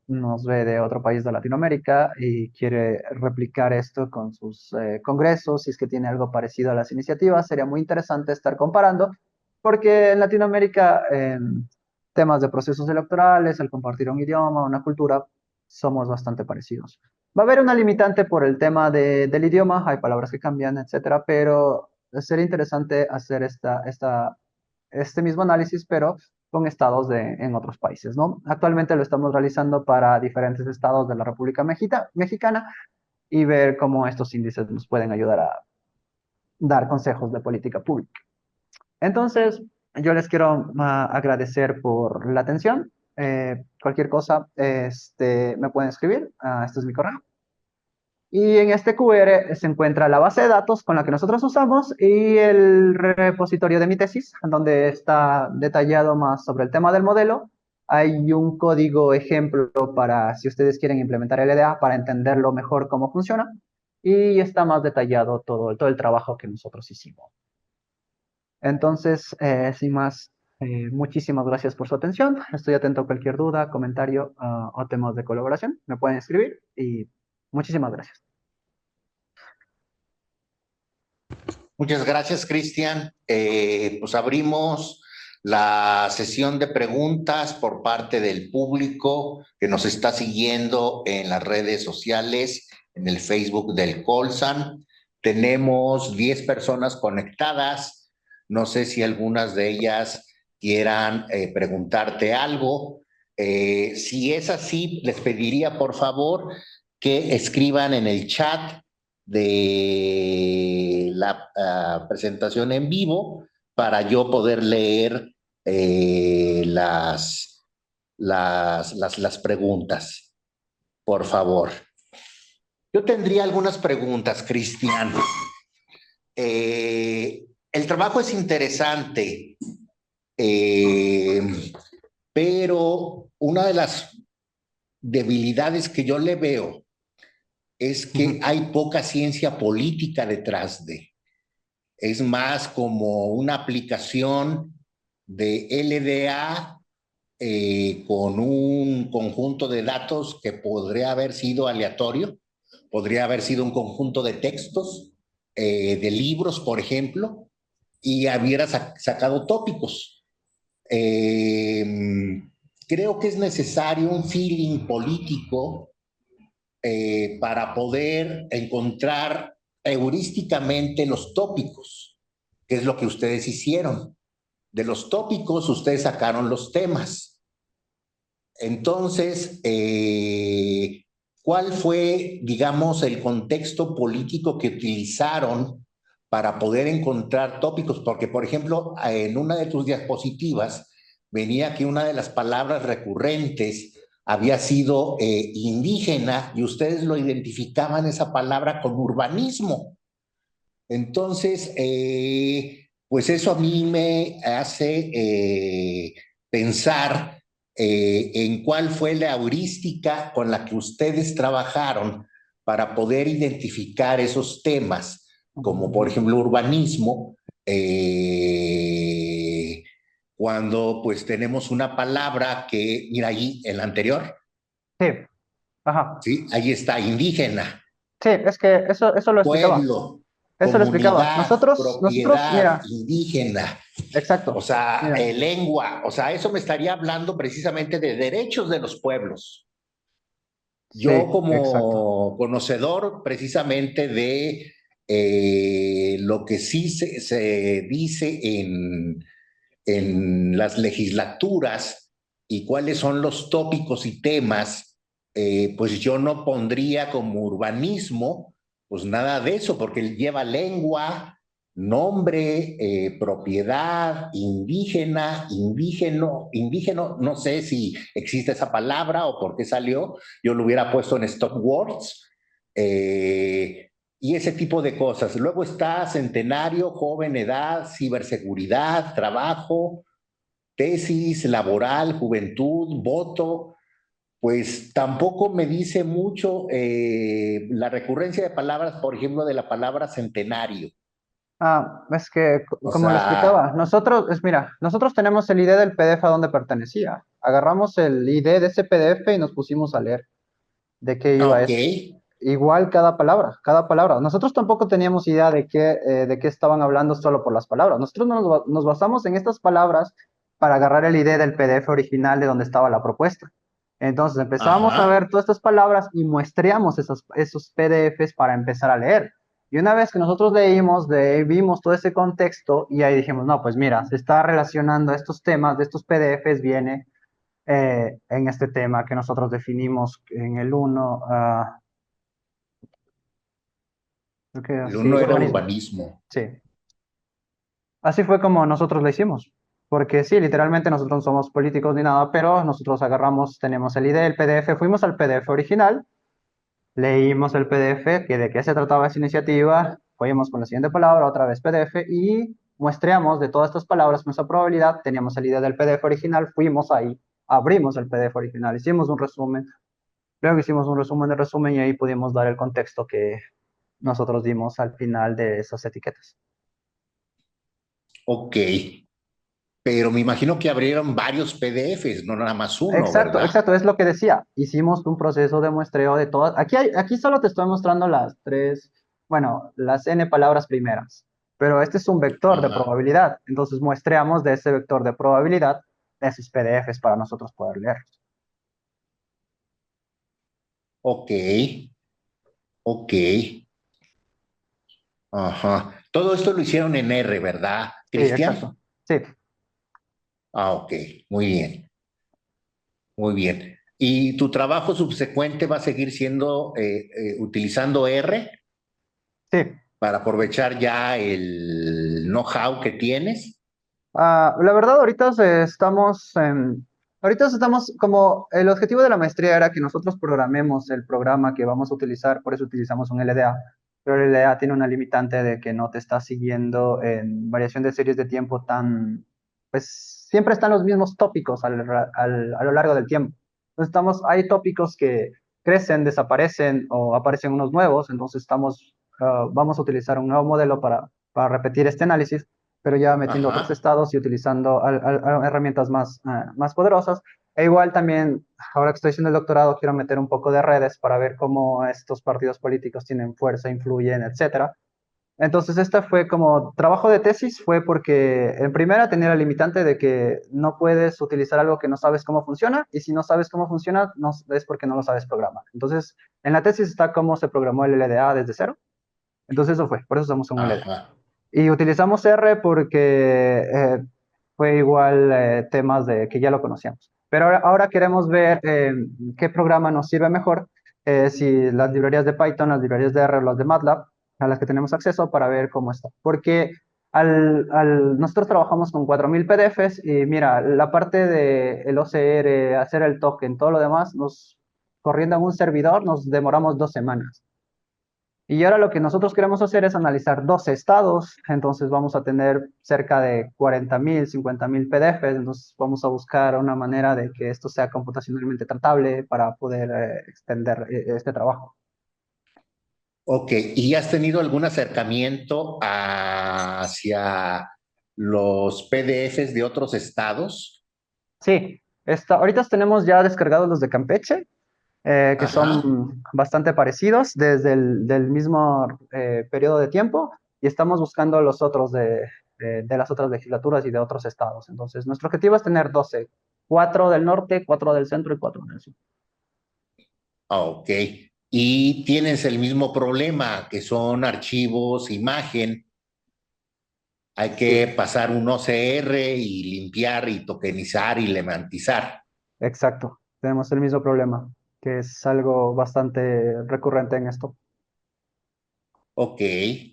nos ve de otro país de Latinoamérica y quiere replicar esto con sus congresos, si es que tiene algo parecido a las iniciativas, sería muy interesante estar comparando, porque en Latinoamérica, en temas de procesos electorales, al compartir un idioma, una cultura, somos bastante parecidos. Va a haber una limitante por el tema del idioma, hay palabras que cambian, etcétera, pero sería interesante hacer este mismo análisis, pero con estados en otros países, ¿no? Actualmente lo estamos realizando para diferentes estados de la República Mexicana y ver cómo estos índices nos pueden ayudar a dar consejos de política pública. Entonces, yo les quiero agradecer por la atención. Cualquier cosa, me pueden escribir. Este es mi correo. Y en este QR se encuentra la base de datos con la que nosotros usamos y el repositorio de mi tesis, donde está detallado más sobre el tema del modelo. Hay un código ejemplo para si ustedes quieren implementar LDA para entenderlo mejor cómo funciona. y está más detallado todo el trabajo que nosotros hicimos. Entonces, sin más, muchísimas gracias por su atención. Estoy atento a cualquier duda, comentario o temas de colaboración. Me pueden escribir y muchísimas gracias. Muchas gracias, Cristian. Pues abrimos la sesión de preguntas por parte del público que nos está siguiendo en las redes sociales, en el Facebook del Colsan. Tenemos 10 personas conectadas. No sé si algunas de ellas quieran preguntarte algo. Si es así, les pediría por favor que escriban en el chat de la presentación en vivo para yo poder leer las preguntas, por favor. Yo tendría algunas preguntas, Cristian. El trabajo es interesante, eh, pero una de las debilidades que yo le veo es que hay poca ciencia política detrás de. Es más como una aplicación de LDA con un conjunto de datos que podría haber sido aleatorio, podría haber sido un conjunto de textos, de libros, por ejemplo, y hubiera sacado tópicos. Creo que es necesario un feeling político para poder encontrar heurísticamente los tópicos, que es lo que ustedes hicieron. De los tópicos, ustedes sacaron los temas. Entonces, ¿cuál fue, digamos, el contexto político que utilizaron para poder encontrar tópicos? Porque, por ejemplo, en una de tus diapositivas venía que una de las palabras recurrentes había sido indígena y ustedes lo identificaban esa palabra con urbanismo. Entonces, pues eso a mí me hace pensar en cuál fue la heurística con la que ustedes trabajaron para poder identificar esos temas, como por ejemplo urbanismo, cuando pues tenemos una palabra que, mira ahí, el anterior, Sí, ajá. ¿sí? Ahí está, indígena, Sí, es que eso lo explicaba. pueblo, Eso lo explicaba. comunidad, Nosotros, propiedad, mira, indígena, o exacto. sea, Mira, lengua, o sea, eso me estaría hablando precisamente de derechos de los pueblos. sí, Yo exacto. como conocedor precisamente de lo que sí se dice en las legislaturas y cuáles son los tópicos y temas, pues yo no pondría como urbanismo, pues nada de eso, porque lleva lengua, nombre, propiedad, indígena, indígeno, no sé si existe esa palabra o por qué salió, yo lo hubiera puesto en stop words, y ese tipo de cosas. Luego está centenario, joven edad, ciberseguridad, trabajo, tesis, laboral, juventud, voto, pues tampoco me dice mucho la recurrencia de palabras, por ejemplo, de la palabra centenario. Es que, O como lo sea, explicaba, mira, nosotros tenemos el ID del PDF a donde pertenecía. Agarramos el ID de ese PDF y nos pusimos a leer de qué iba ok, eso. Igual cada palabra. Nosotros tampoco teníamos idea de qué estaban hablando solo por las palabras. Nosotros nos basamos en estas palabras para agarrar el ID del PDF original de donde estaba la propuesta. Entonces empezamos a ajá, ver todas estas palabras y muestreamos esos PDFs para empezar a leer. Y una vez que nosotros leímos, vimos todo ese contexto y ahí dijimos, no, pues mira, se está relacionando estos temas de estos PDFs, viene en este tema que nosotros definimos en el uno. Creo que el sí, uno era urbanismo. urbanismo. Sí. Así fue como nosotros lo hicimos. Porque sí, literalmente nosotros no somos políticos ni nada, pero nosotros agarramos, tenemos el ID, el PDF, fuimos al PDF original, leímos el PDF, que de qué se trataba esa iniciativa, fuimos con la siguiente palabra, otra vez PDF, y muestreamos de todas estas palabras con esa probabilidad, teníamos el ID del PDF original, fuimos ahí, abrimos el PDF original, hicimos un resumen, luego hicimos un resumen de resumen y ahí pudimos dar el contexto nosotros dimos al final de esas etiquetas. Ok, pero me imagino que abrieron varios PDFs, no nada más uno, Exacto, ¿verdad? exacto, es lo que decía. Hicimos un proceso de muestreo de todas. Aquí solo te estoy mostrando las tres, bueno, las n palabras primeras, pero este es un vector de Ajá, probabilidad. Entonces muestreamos de ese vector de probabilidad esos PDFs para nosotros poder leerlos. ok, ok, ajá. Todo esto lo hicieron en R, ¿verdad, Sí, Cristian? exacto. Sí. Ah, ok, muy bien, muy bien. ¿Y tu trabajo subsecuente va a seguir siendo utilizando R Sí. para aprovechar ya el know-how que tienes? La verdad, ahorita estamos como el objetivo de la maestría era que nosotros programemos el programa que vamos a utilizar, por eso utilizamos un LDA, pero el LDA tiene una limitante de que no te está siguiendo en variación de series de tiempo pues siempre están los mismos tópicos a lo largo del tiempo. Entonces hay tópicos que crecen, desaparecen o aparecen unos nuevos, entonces vamos a utilizar un nuevo modelo para repetir este análisis pero ya metiendo otros Ajá, estados y utilizando herramientas más poderosas. E igual también, ahora que estoy haciendo el doctorado, quiero meter un poco de redes para ver cómo estos partidos políticos tienen fuerza, influyen, etcétera. Entonces, esta fue como trabajo de tesis, fue porque en primera tenía la limitante de que no puedes utilizar algo que no sabes cómo funciona, y si no sabes cómo funciona, no, es porque no lo sabes programar. Entonces, en la tesis está cómo se programó el LDA desde cero. Entonces, eso fue, por eso usamos un LDA. ajá. Y utilizamos R porque fue igual temas de que ya lo conocíamos. Pero ahora queremos ver qué programa nos sirve mejor, si las librerías de Python, las librerías de R o las de MATLAB, a las que tenemos acceso para ver cómo está. Porque nosotros trabajamos con 4000 PDFs y mira, la parte del OCR, hacer el token, todo lo demás, corriendo en un servidor, nos demoramos 2 semanas. Y ahora lo que nosotros queremos hacer es analizar 12 estados, entonces vamos a tener cerca de 40.000, 50.000 PDFs, entonces vamos a buscar una manera de que esto sea computacionalmente tratable para poder extender este trabajo. Ok, ¿y has tenido algún acercamiento hacia los PDFs de otros estados? Sí, ahorita tenemos ya descargados los de Campeche, que Ajá, son bastante parecidos desde el del mismo periodo de tiempo y estamos buscando los otros de las otras legislaturas y de otros estados. Entonces, nuestro objetivo es tener 12, 4 del norte, 4 del centro y 4 del sur. ok. Y tienes el mismo problema, que son archivos, imagen. Hay Sí, que pasar un OCR y limpiar y tokenizar y lemantizar. exacto. Tenemos el mismo problema, que es algo bastante recurrente en esto. Ok,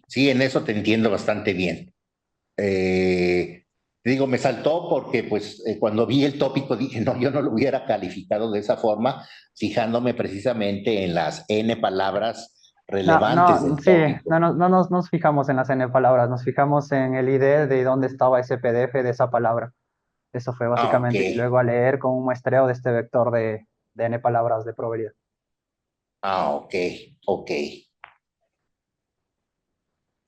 sí, en eso te entiendo bastante bien. Digo, me saltó porque pues cuando vi el tópico dije, no, yo no lo hubiera calificado de esa forma, fijándome precisamente en las N palabras No, relevantes no, del sí, tópico. no nos fijamos en las N palabras, nos fijamos en el ID de dónde estaba ese PDF de esa palabra. Eso fue Ah, ok, básicamente. Y luego a leer con un muestreo de este vector de n palabras de probabilidad. ah, ok, ok.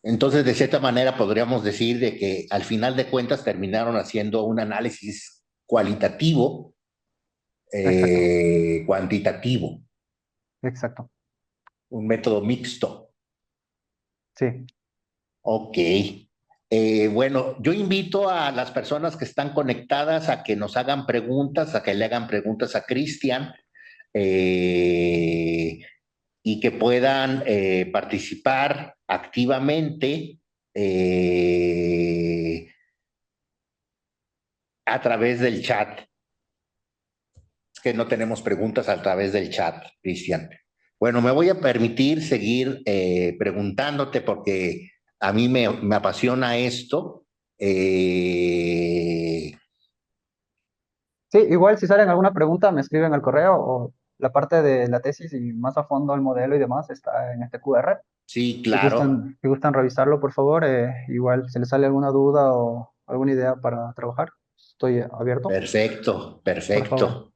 Entonces, de cierta manera, podríamos decir de que al final de cuentas terminaron haciendo un análisis cualitativo, Exacto, cuantitativo, exacto. un método mixto. Sí, Ok. Bueno, yo invito a las personas que están conectadas a que nos hagan preguntas, a que le hagan preguntas a Cristian eh, y que puedan participar activamente eh, a través del chat. Es que no tenemos preguntas a través del chat, Cristian. Bueno, me voy a permitir seguir preguntándote porque a mí me apasiona esto. Eh, sí, igual si salen alguna pregunta me escriben al correo o la parte de la tesis y más a fondo el modelo y demás está en este QR. sí, Si claro. gustan revisarlo, por favor, igual si les sale alguna duda o alguna idea para trabajar, estoy abierto, Perfecto, por favor. perfecto.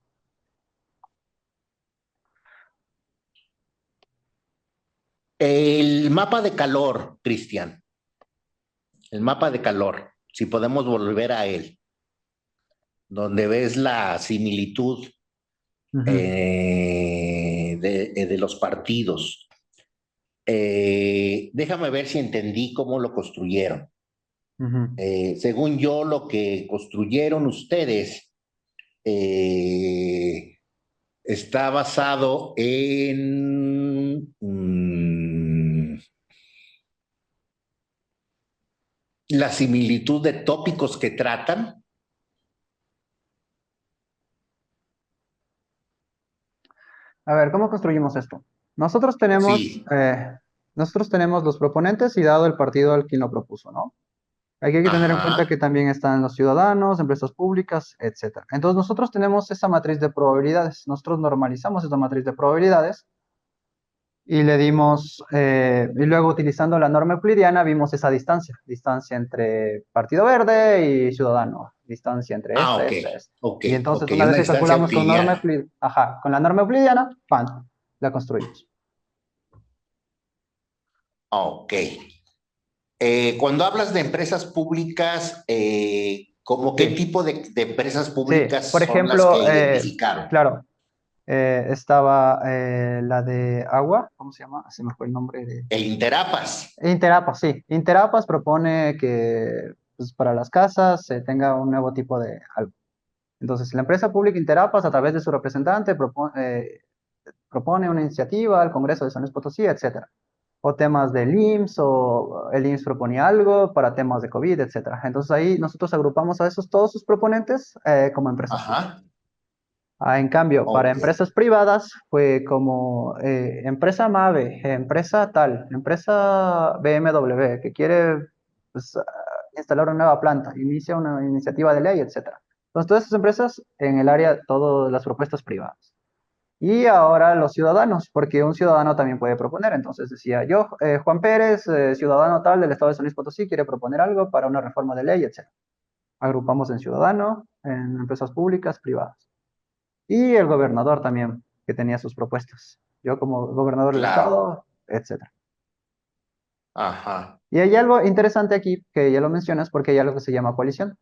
El mapa de calor, Cristian, el mapa de calor, si podemos volver a él, donde ves la similitud Ujú, de los partidos. Déjame ver si entendí cómo lo construyeron. ujú. Según yo, lo que construyeron ustedes eh, está basado en la similitud de tópicos que tratan. A ver, ¿cómo construimos esto? Nosotros tenemos, Sí, eh, nosotros tenemos los proponentes y dado el partido al quien lo propuso, ¿no? Aquí hay que tener en cuenta que ajá, también están los ciudadanos, empresas públicas, etcétera. Entonces nosotros tenemos esa matriz de probabilidades. Nosotros normalizamos esa matriz de probabilidades y le dimos, y luego utilizando la norma euclidiana vimos esa distancia, distancia entre Partido Verde y Ciudadano, distancia entre ok, esta. ok, Y entonces ok, una vez una que distancia calculamos con norma euclidiana. euclidiana, ajá, con la norma euclidiana, ¡pam!, la construimos. Ok. Cuando hablas de empresas públicas, ¿cómo qué Sí, tipo de empresas sí. Por públicas son las que ejemplo, identificaron? claro, estaba la de agua, ¿cómo se llama? Se me fue el nombre de... El Interapas. Interapas, sí. Interapas propone que pues, para las casas se tenga un nuevo tipo de algo. Entonces, la empresa pública Interapas, a través de su representante, propone una iniciativa al Congreso de San Luis Potosí, etcétera. O temas del IMSS, o el IMSS proponía algo para temas de COVID, etcétera. Entonces, ahí nosotros agrupamos a esos, todos sus proponentes como empresas públicas. Ajá, En cambio, para ok. empresas privadas fue como empresa MAVE, empresa tal, empresa BMW que quiere pues, instalar una nueva planta, inicia una iniciativa de ley, etcétera. Entonces, todas esas empresas en el área, todas las propuestas privadas. Y ahora los ciudadanos, porque un ciudadano también puede proponer. Entonces decía yo, Juan Pérez, ciudadano tal del estado de San Luis Potosí, quiere proponer algo para una reforma de ley, etcétera. Agrupamos en ciudadano, en empresas públicas, privadas. Y el gobernador también, que tenía sus propuestas. Yo como gobernador del Claro. estado, etcétera. Ajá. Y hay algo interesante aquí, que ya lo mencionas, porque hay algo que se llama coalición.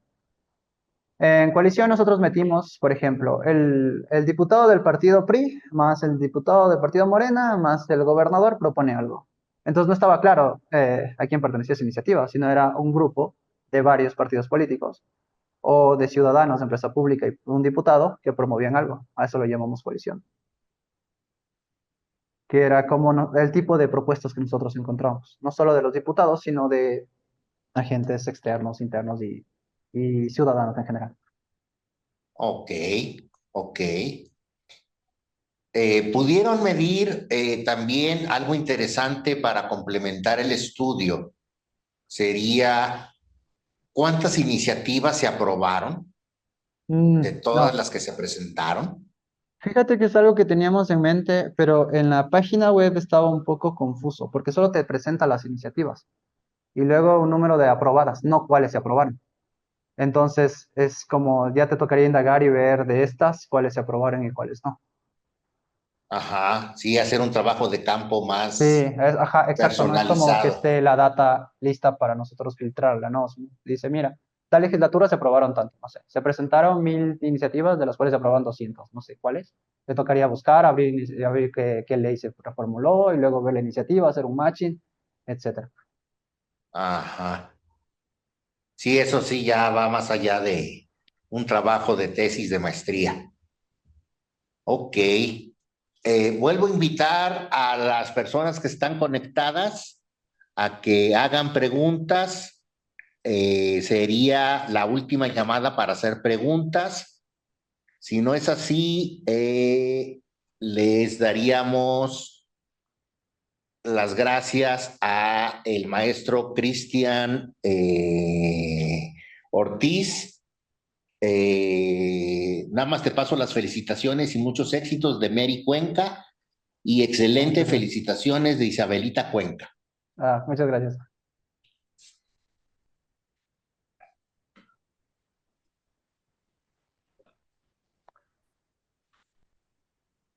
En coalición nosotros metimos, por ejemplo, el diputado del partido PRI, más el diputado del partido Morena, más el gobernador propone algo. Entonces no estaba claro a quién pertenecía esa iniciativa, sino era un grupo de varios partidos políticos o de ciudadanos, empresa pública y un diputado que promovían algo. A eso lo llamamos coalición, que era como el tipo de propuestas que nosotros encontramos, no solo de los diputados, sino de agentes externos, internos y ciudadanos en general. Ok, ok. ¿Pudieron medir también algo interesante para complementar el estudio? Sería cuántas iniciativas se aprobaron de todas No, las que se presentaron. fíjate que es algo que teníamos en mente, pero en la página web estaba un poco confuso, porque solo te presenta las iniciativas y luego un número de aprobadas, no cuáles se aprobaron. Entonces es como ya te tocaría indagar y ver de estas cuáles se aprobaron y cuáles no. Ajá, sí, hacer un trabajo de campo Sí, más ajá, exacto, no es como que personalizado. esté la data lista para nosotros filtrarla, no. Dice, mira, tal legislatura se aprobaron tanto, no sé, se presentaron 1000 iniciativas, de las cuales se aprobaron 200, no sé cuáles. Le tocaría buscar, abrir qué ley se reformuló y luego ver la iniciativa, hacer un matching, etcétera. Ajá. Sí, eso sí ya va más allá de un trabajo de tesis de maestría. Ok. Vuelvo a invitar a las personas que están conectadas a que hagan preguntas. Sería la última llamada para hacer preguntas. Si no es así, les daríamos las gracias a el maestro Cristian Ortiz. Nada más te paso las felicitaciones y muchos éxitos de Mary Cuenca y excelente Muchas gracias. felicitaciones de Isabelita Cuenca. Muchas gracias.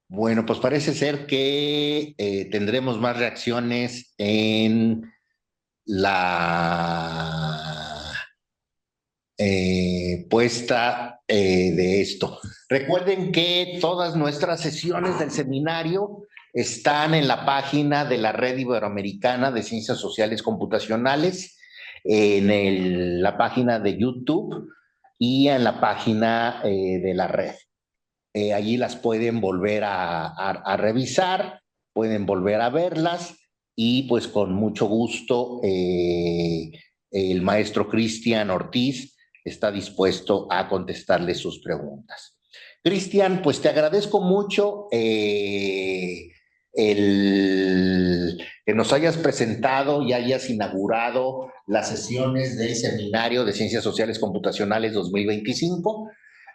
Bueno, pues parece ser que tendremos más reacciones en la puesta de esto. Recuerden que todas nuestras sesiones del seminario están en la página de la Red Iberoamericana de Ciencias Sociales Computacionales, la página de YouTube y en la página de la red. Allí las pueden volver a revisar, pueden volver a verlas y pues con mucho gusto el maestro Cristian Ortiz está dispuesto a contestarle sus preguntas. Cristian, pues te agradezco mucho que nos hayas presentado y hayas inaugurado las sesiones del Seminario de Ciencias Sociales Computacionales 2025.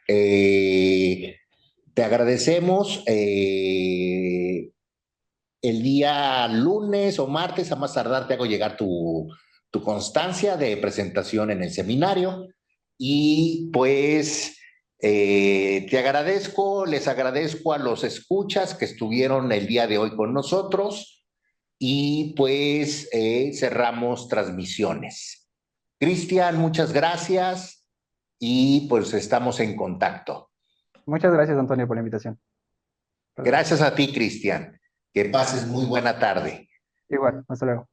Te agradecemos el día lunes o martes, a más tardar, te hago llegar tu constancia de presentación en el seminario y pues te agradezco, les agradezco a los escuchas que estuvieron el día de hoy con nosotros y pues cerramos transmisiones. Cristian, muchas gracias y pues estamos en contacto. Muchas gracias, Antonio, por la invitación. Perdón. Gracias a ti, Cristian. Que pases muy buena tarde. Igual, hasta luego.